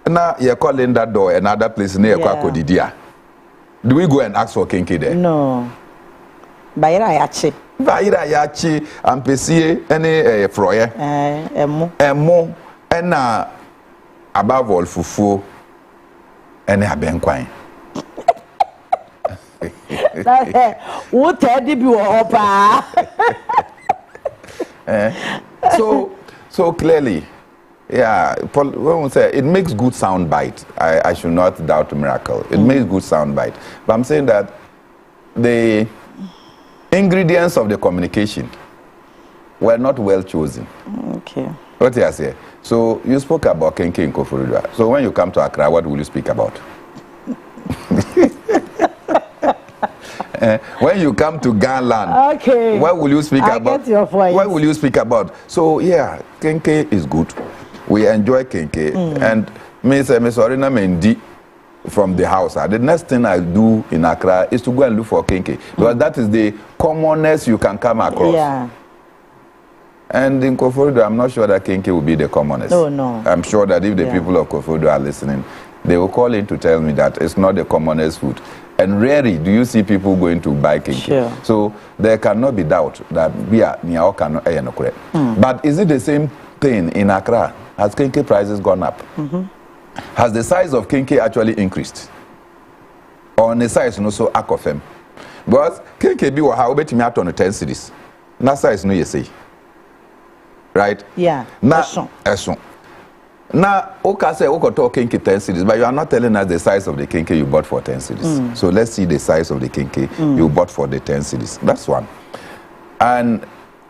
now you call in that door another place near Kwakodidia. Do we go and ask for Kenke there? No. Bayra yachi. Bayra yachi, ampesie, any froye. Emo, and above all fufu, and abenquine. What did you So clearly, yeah, when we say it makes good sound bite, I should not doubt a miracle. It makes good sound bite. But I'm saying that the ingredients of the communication were not well chosen. Okay. What do you say? So you spoke about Kenke in Koforidua. So when you come to Accra, what will you speak about? When you come to Ghana, okay, what will you speak about? I get your point. What will you speak about? So yeah, Kenke is good. We enjoy Kenke, and me sorry na mendi from the house. The next thing I do in Accra is to go and look for Kenke, because that is the commonest you can come across. Yeah. And in Koforidua, I'm not sure that Kenke will be the commonest. Oh no. I'm sure that if the people of Koforidua are listening, they will call in to tell me that it's not the commonest food. And rarely do you see people going to buy Kenke. Sure. So there cannot be doubt that we are near cannot. But is it the same thing in Accra? Has Kenke prices gone up? Has the size of Kenke actually increased? Or on the size no so akofem? Because Kenke bi wa ha obetimi ato no 10 cedis. Na size no you say. Right? Yeah. Na eson. Now, okay, say okay, talk Kenke 10 cedis, but you are not telling us the size of the Kenke you bought for 10 cedis. So let's see the size of the Kenke you bought for the 10 cedis. That's one. And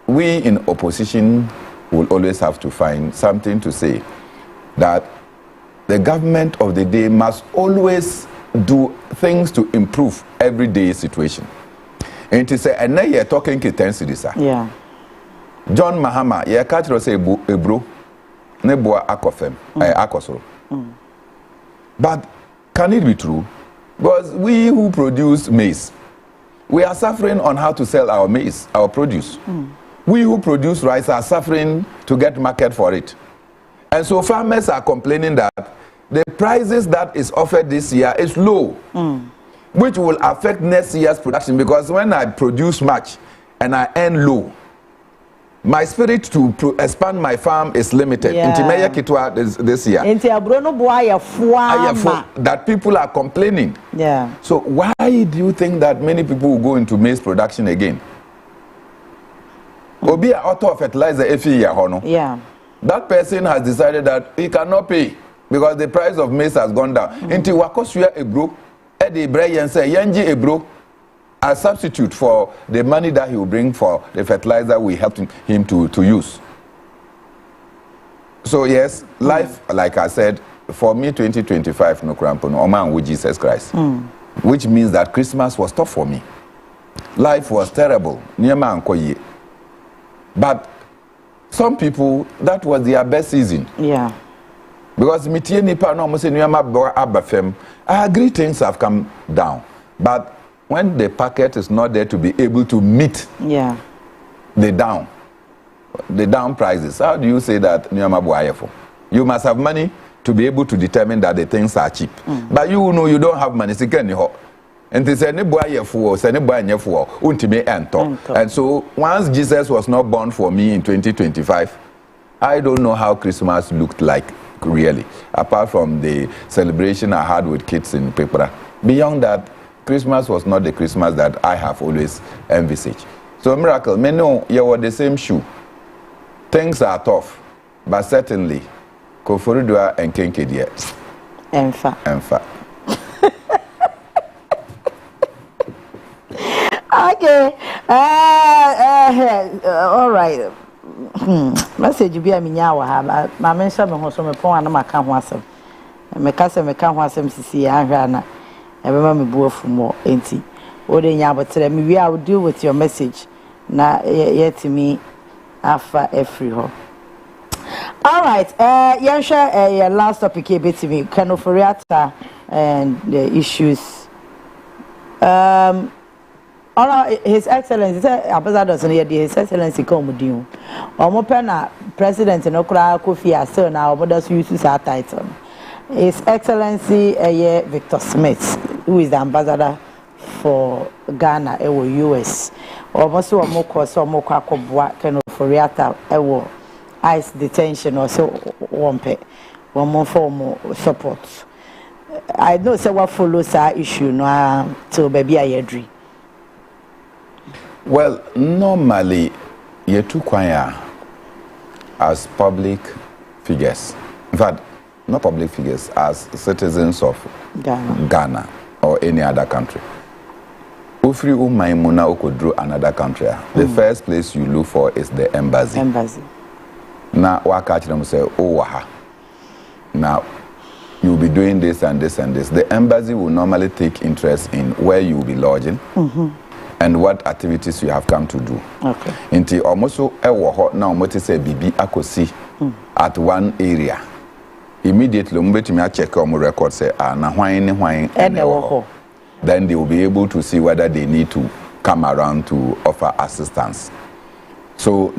we in opposition will always have to find something to say that the government of the day must always do things to improve everyday situation. And to say, and now you're talking 10 cedis. Yeah. John Mahama, you can't say ebro. Neboa akofem, akosoro. But can it be true? Because we who produce maize, we are suffering on how to sell our maize, our produce. We who produce rice are suffering to get market for it. And so farmers are complaining that the prices that is offered this year is low, which will affect next year's production, because when I produce much and I earn low, my spirit to expand my farm is limited. Inti meye kitwa this year. Inti abrono boya fuama. That people are complaining. Yeah. So why do you think that many people will go into maize production again? Obi a auto fertilizer every year, hono. Yeah. That person has decided that he cannot pay because the price of maize has gone down. Inti wakosua ebro, edi breyen say yenji ebro. A substitute for the money that he will bring for the fertilizer we helped him to use. So yes, life, like I said, for me 2025 no crampo no Oman with Jesus Christ. Which means that Christmas was tough for me. Life was terrible. But some people, that was their best season. Yeah. Because I agree things have come down. But when the packet is not there to be able to meet the down prices, how do you say that you must have money to be able to determine that the things are cheap. But you know you don't have money. And they say, and so once Jesus was not born for me in 2025, I don't know how Christmas looked like really, apart from the celebration I had with kids in Pepra. Beyond that, Christmas was not the Christmas that I have always envisaged. So miracle, me know you were the same shoe. Things are tough, but certainly, Koforidua and Kenkedia. Enfa. Okay. All right. Message be a minyawa ha. Ma mention me ho so me pon anam aka ho asem. Me ka se me ka ho asem sisi ahwa na. Ebema me buafu mo enti. O de nya abotre me we will deal with your message. Na yet me afa every ho. All right. Your last topic here betimi Kanoforiata and the issues. His Excellency, Ambassador, His Excellency Komudin. Omopena President and Okra Kofi Aso now, but uses our title. His Excellency Victor Smith, who is the ambassador for Ghana, US. Almost one more course, or more Kakobwa, Kanoforiata, ICE detention, or so one more form of support. I know so what follows our issue no to baby Ayedri. Well, normally, you too quiet as public figures. In fact, not public figures, as citizens of Ghana or any other country. Ufri umaimuna ukodru another country. The first place you look for is the embassy. Now, wakati them say, oh, waha. Now, you'll be doing this and this and this. The embassy will normally take interest in where you will be lodging. And what activities you have come to do. Okay. Inti almost now say bibi akosi at one area. Immediately I check on my record say na hwan then they will be able to see whether they need to come around to offer assistance. So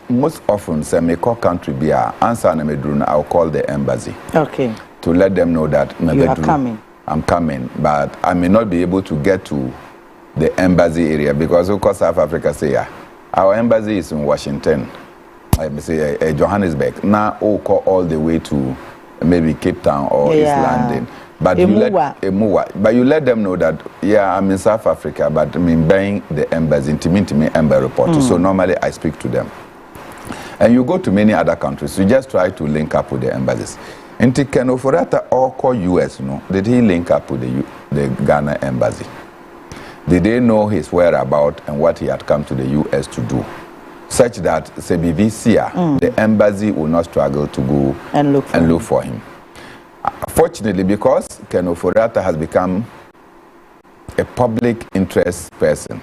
most often say me call country be answer na medru I'll call the embassy. Okay. To let them know that you are coming. I'm coming, but I may not be able to get to the embassy area because of course South Africa say our embassy is in Washington, say Johannesburg. Now call all the way to maybe Cape Town or East London. But you let them know that I'm in South Africa, but I'm buying the embassy to me embassy report. So normally I speak to them. And you go to many other countries, you just try to link up with the embassies. And Kanoforiata or call US, did he link up with the Ghana embassy? Did they know his whereabouts and what he had come to the US to do? Such that the embassy will not struggle to go and look for him. Fortunately, because Kanoforiata has become a public interest person,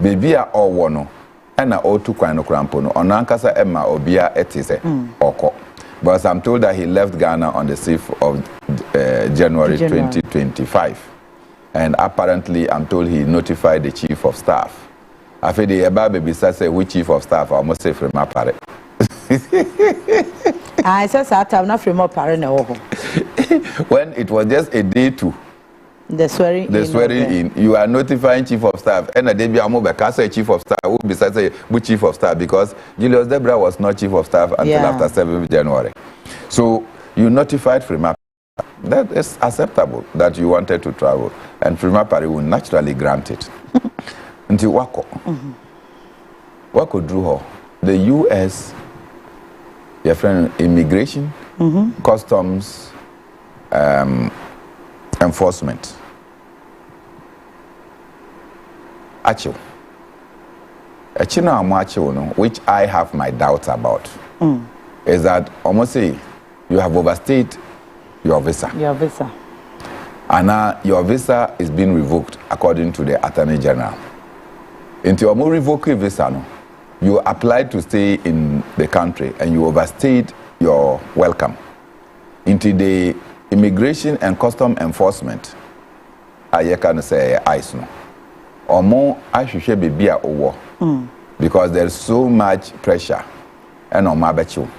baby are all one, and all two kwano krampono, on Ankasa Emma Obia Etise Oko. But I'm told that he left Ghana on the 6th of January 2025. And apparently, I'm told he notified the chief of staff. I feel the baby says, which chief of staff? I must say from my parent. I said, I'm not from my parent. When it was just a day to The swearing in. You are notifying chief of staff. And a debut Amoba say chief of staff who besides say chief of staff because Julius Debra was not chief of staff until after 7th January. So you notified Frima. That is acceptable that you wanted to travel, and Frima Pari will naturally grant it. Until Wako drew her. The U.S. your friend immigration, customs, enforcement. Achille. Which I have my doubts about, is that almost say you have overstayed your visa. And now your visa is being revoked according to the Attorney General. Into your more revoked visa, no, you applied to stay in the country and you overstayed your welcome. Into the immigration and custom enforcement, I can say ice no. Or more, I should be a over because there's so much pressure and on my bet you.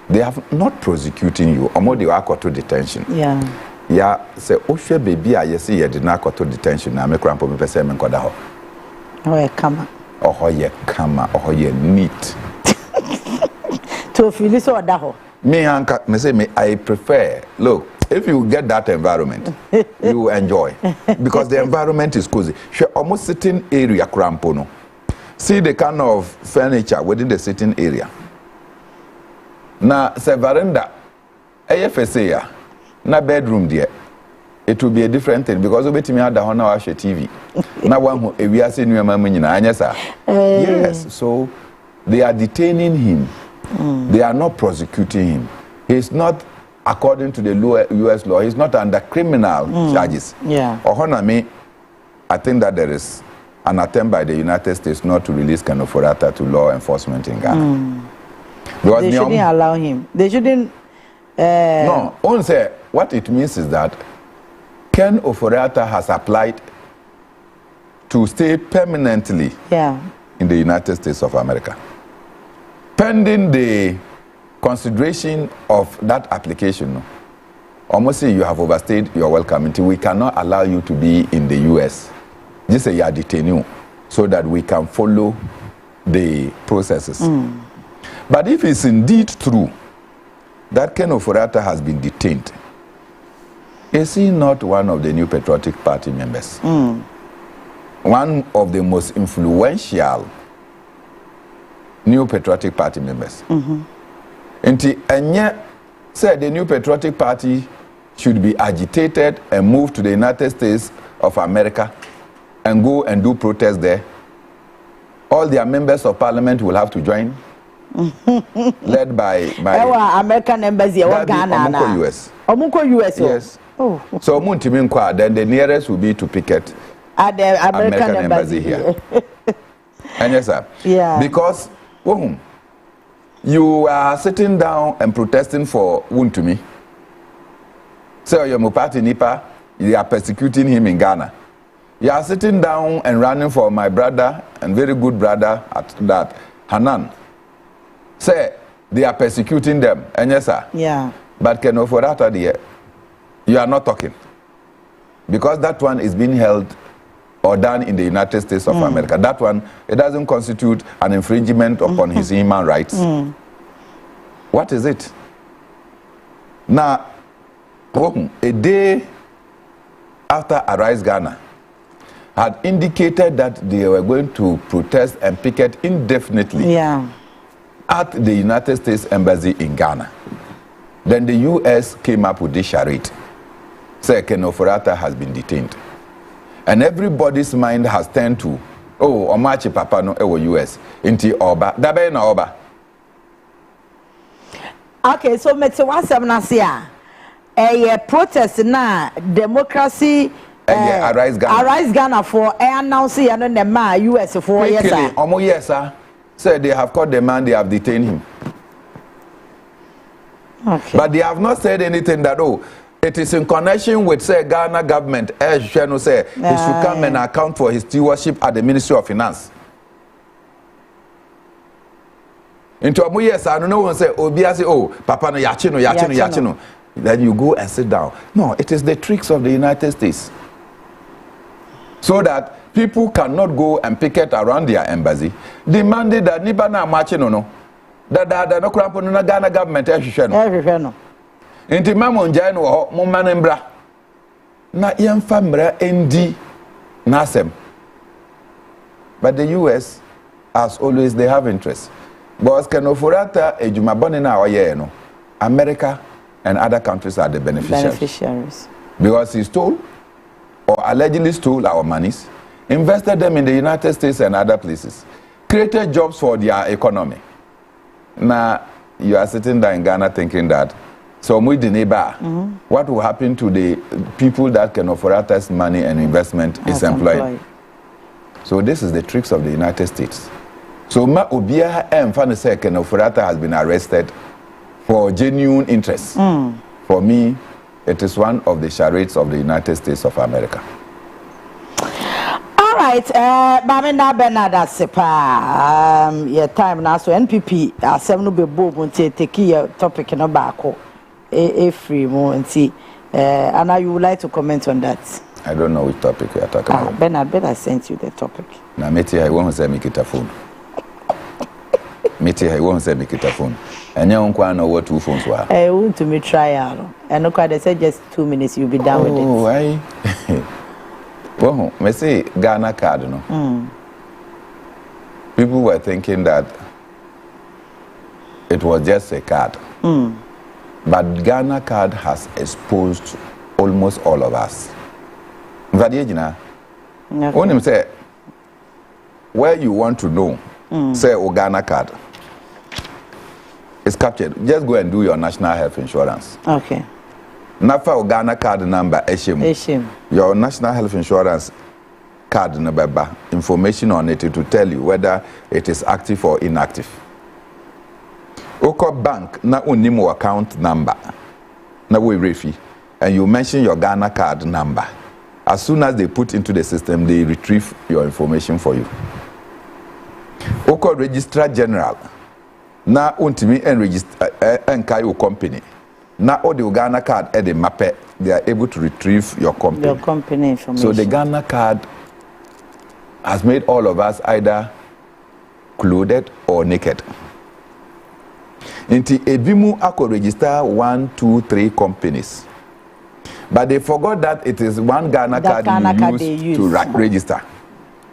They have not prosecuting you, or more they are caught to detention. Yeah, say, oh, she baby, I see you did not caught to detention. I make grandpa me say, Menkodaho. Oh, come. Oh, yeah, come, oh, yeah, neat. To feel so daho. Me say, I prefer, look, if you get that environment, you will enjoy. Because the environment is cozy. She almost sitting area, crampono. See the kind of furniture within the sitting area. Na se veranda, AFSA, na bedroom there, it will be a different thing because we me had the honor watch TV. Now one we are seeing yes, so they are detaining him. They are not prosecuting him. He's not, according to the U.S. law, he's not under criminal charges. Or me, I think that there is an attempt by the United States not to release Ken Ofori-Atta to law enforcement in Ghana. Because they shouldn't allow him. They shouldn't. No, only say what it means is that Ken Ofori-Atta has applied to stay permanently in the United States of America. Pending the consideration of that application, almost say you have overstayed your welcome until we cannot allow you to be in the U.S. Just say you are detained so that we can follow the processes. But if it's indeed true that Ken Ofori-Atta has been detained, is he not one of the New Patriotic Party members? One of the most influential New Patriotic Party members. And yet, said the New Patriotic Party should be agitated and move to the United States of America and go and do protests there. All their members of parliament will have to join. Led by American embassy or Ghana. US. US. Yes. So then the nearest will be to picket at the American embassy here. And yes, sir. Because you are sitting down and protesting for Wuntumi. So your Mupati Nipa, you are persecuting him in Ghana. You are sitting down and running for my brother and very good brother at that, Hanan. Say they are persecuting them, and yes, sir. But Ken Ofori-Atta, you are not talking because that one is being held or done in the United States of America. That one, it doesn't constitute an infringement upon his human rights. What is it? Now, a day after Arise Ghana had indicated that they were going to protest and picket indefinitely at the United States Embassy in Ghana. Then the U.S. came up with this charade. Say Ken Ofori-Atta has been detained. And everybody's mind has turned to, oh, Omachi Papa no ewo U.S. Inti Obaa. Dabe na Obaa. Okay, so mete wasem na sia. Protest na democracy Arise Ghana for announce ya no ne ma US for yes sir. Omo yes sir. Said they have caught the man, they have detained him. Okay. But they have not said anything that, oh, it is in connection with, say, Ghana government. He should come and account for his stewardship at the Ministry of Finance. Into a yes, I don't know, say, oh, Papa no yachino. then you go and sit down. No, it is the tricks of the United States. So that people cannot go and picket around their embassy, demanding that nipa na marching no. That no crap on the Ghana government every no. Inti mama njai no mo manembra. Na yemfa mra endi nasem. But the US, as always, they have interest. Because Kenoforata ejumabone na oye no. America and other countries are the beneficiaries. Because he stole or allegedly stole our monies, invested them in the United States and other places, created jobs for their economy. Now, you are sitting there in Ghana thinking that, so with the neighbor, what will happen to the people that can offer us money and investment is employed. So this is the tricks of the United States. So Ma Obia M. Fanese Kenoforata has been arrested for genuine interest. For me, it is one of the charades of the United States of America. All right, Bamina Bernarda Sepa, your time now, so NPP, asem no be bold take your topic no bako, free more and see. Anna, you would like to comment on that? I don't know which topic we are talking about. Bernard, I sent you the topic. Now, Meti, I won't say make it a phone. Meti, I won't say make it a phone. And you don't know what 2 phones were. I want to me try out. And no, they said just 2 minutes, you'll be done with it. Oh, why? Well, I say Ghana card, no. People were thinking that it was just a card. But Ghana card has exposed almost all of us. Vadijina, when him say, where you want to know, say Ghana card is captured. Just go and do your national health insurance. Okay. Nafa Ghana card number Eshim. Your national health insurance card number, information on it to tell you whether it is active or inactive. Oko bank na unimo account number na we refi, and you mention your Ghana card number. As soon as they put into the system, they retrieve your information for you. Oko registrar general na untimi and register enkayo company. Now, all the Ghana card at the mappe, they are able to retrieve your company. Your company information. So the Ghana card has made all of us either clothed or naked. Inti ebimu ako register 1, 2, 3 companies. But they forgot that it is one Ghana card you use to register.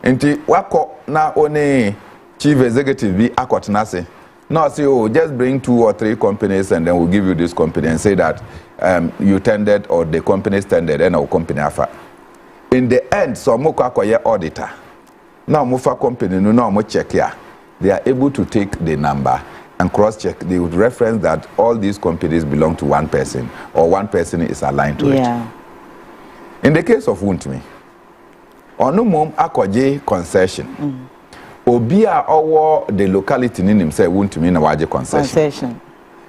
Inti wako na one chief executive be akotinase. No, say, oh, just bring 2 or 3 companies and then we'll give you this company and say that you tendered or the company tendered and our company afa. In the end, so mo kwakoye auditor. Now mufa company no mo check here. They are able to take the number and cross-check. They would reference that all these companies belong to one person or one person is aligned to it. In the case of Wuntumi, onu mom akoje concession. Obia owo the locality in himself Wuntumi na waje concession.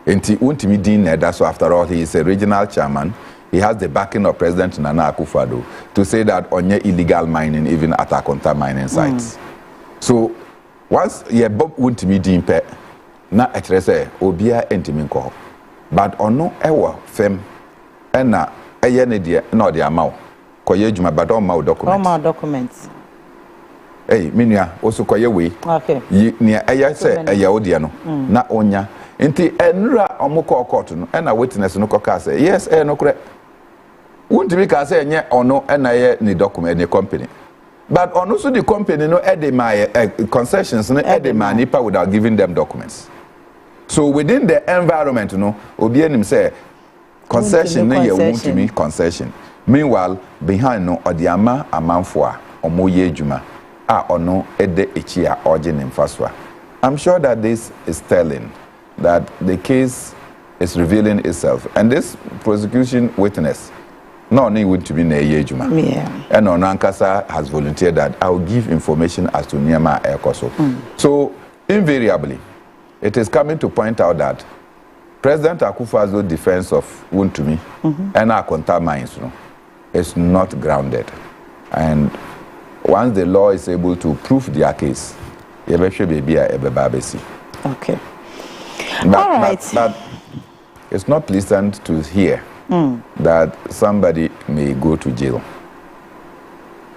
Enti Wuntumi din that's why after all he is a regional chairman. He has the backing of President Nana Akufo-Addo to say that onye illegal mining even at Akonta mining sites. So once ye bob Wuntumi din pe na ekrese obia entimi nko. But ono ewo fem na eye ne de na de amaw. Koye djuma but on ma documents. Hey, minua also koye we. Okay. Ni eye say eye odie no na onya. Nti enra omukọ court no na witness no koka say yes no kure. Wuntimi ka say enye ono na ye ni document ni company. But ono so the company no ede my concessions no ede my nipa without giving them documents. So within the environment no obi enim say concession no ye Wuntimi concession. Meanwhile behind no odiama amanfo a omoye adwuma. Ono ede echi a oje ne mfaswa. I'm sure that this is telling that the case is revealing itself, and this prosecution witness no need to be na ejuma. And Onankasa has volunteered that I will give information as to Niama Ekoso. So invariably it is coming to point out that President Akufo-Addo's defense of Wuntumi and Akonta mines is not grounded, and once the law is able to prove their case, okay. But it's not pleasant to hear that somebody may go to jail.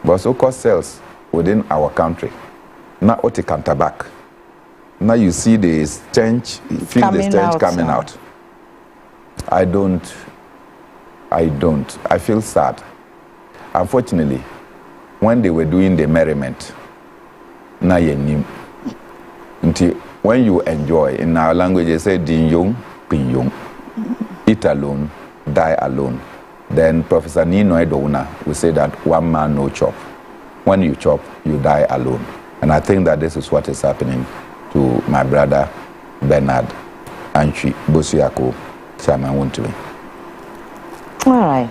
But so-called cells within our country, now what they can back. Now you see the stench, feel the stench coming out. I feel sad. Unfortunately, when they were doing the merriment, now you knew. Until when you enjoy, in our language they say din yong, pin yong. Eat alone, die alone. Then Professor Nino Edona will say that one man no chop. When you chop, you die alone. And I think that this is what is happening to my brother Bernard Antwi Bosiako Chairman Wuntumi. All right.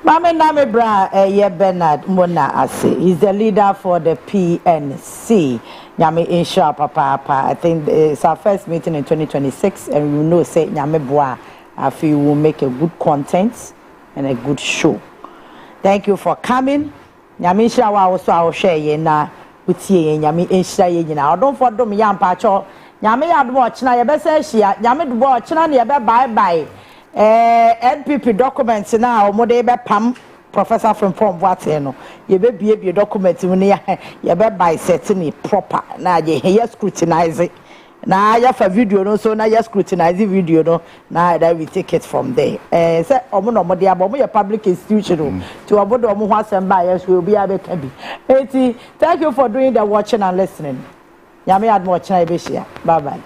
Mame Name Bra Bernard Mona Ase. He's the leader for the PNC. Nyame Insha Papa. I think it's our first meeting in 2026, and we know say Nyame Boa Afi will make a good content and a good show. Thank you for coming. Nyame Insha wa also I will share ye na utie Nyame Insha ye nyina. Don't for dom yam pacho. Nyame yad watch na ye be say hia. Nyame do watch na ye be bye. NPP documents na omode be pam Professor from what no ye be bie documents mu ne ye be by setting proper na ye scrutinize it na ya for video no so na ya scrutinize video no na that we take it from there say omo no mode aba omo ye public institution to obodo omo ho asem ba yes we be abeka bi thank you for doing the watching and listening. Nyame admo china be share. Bye bye.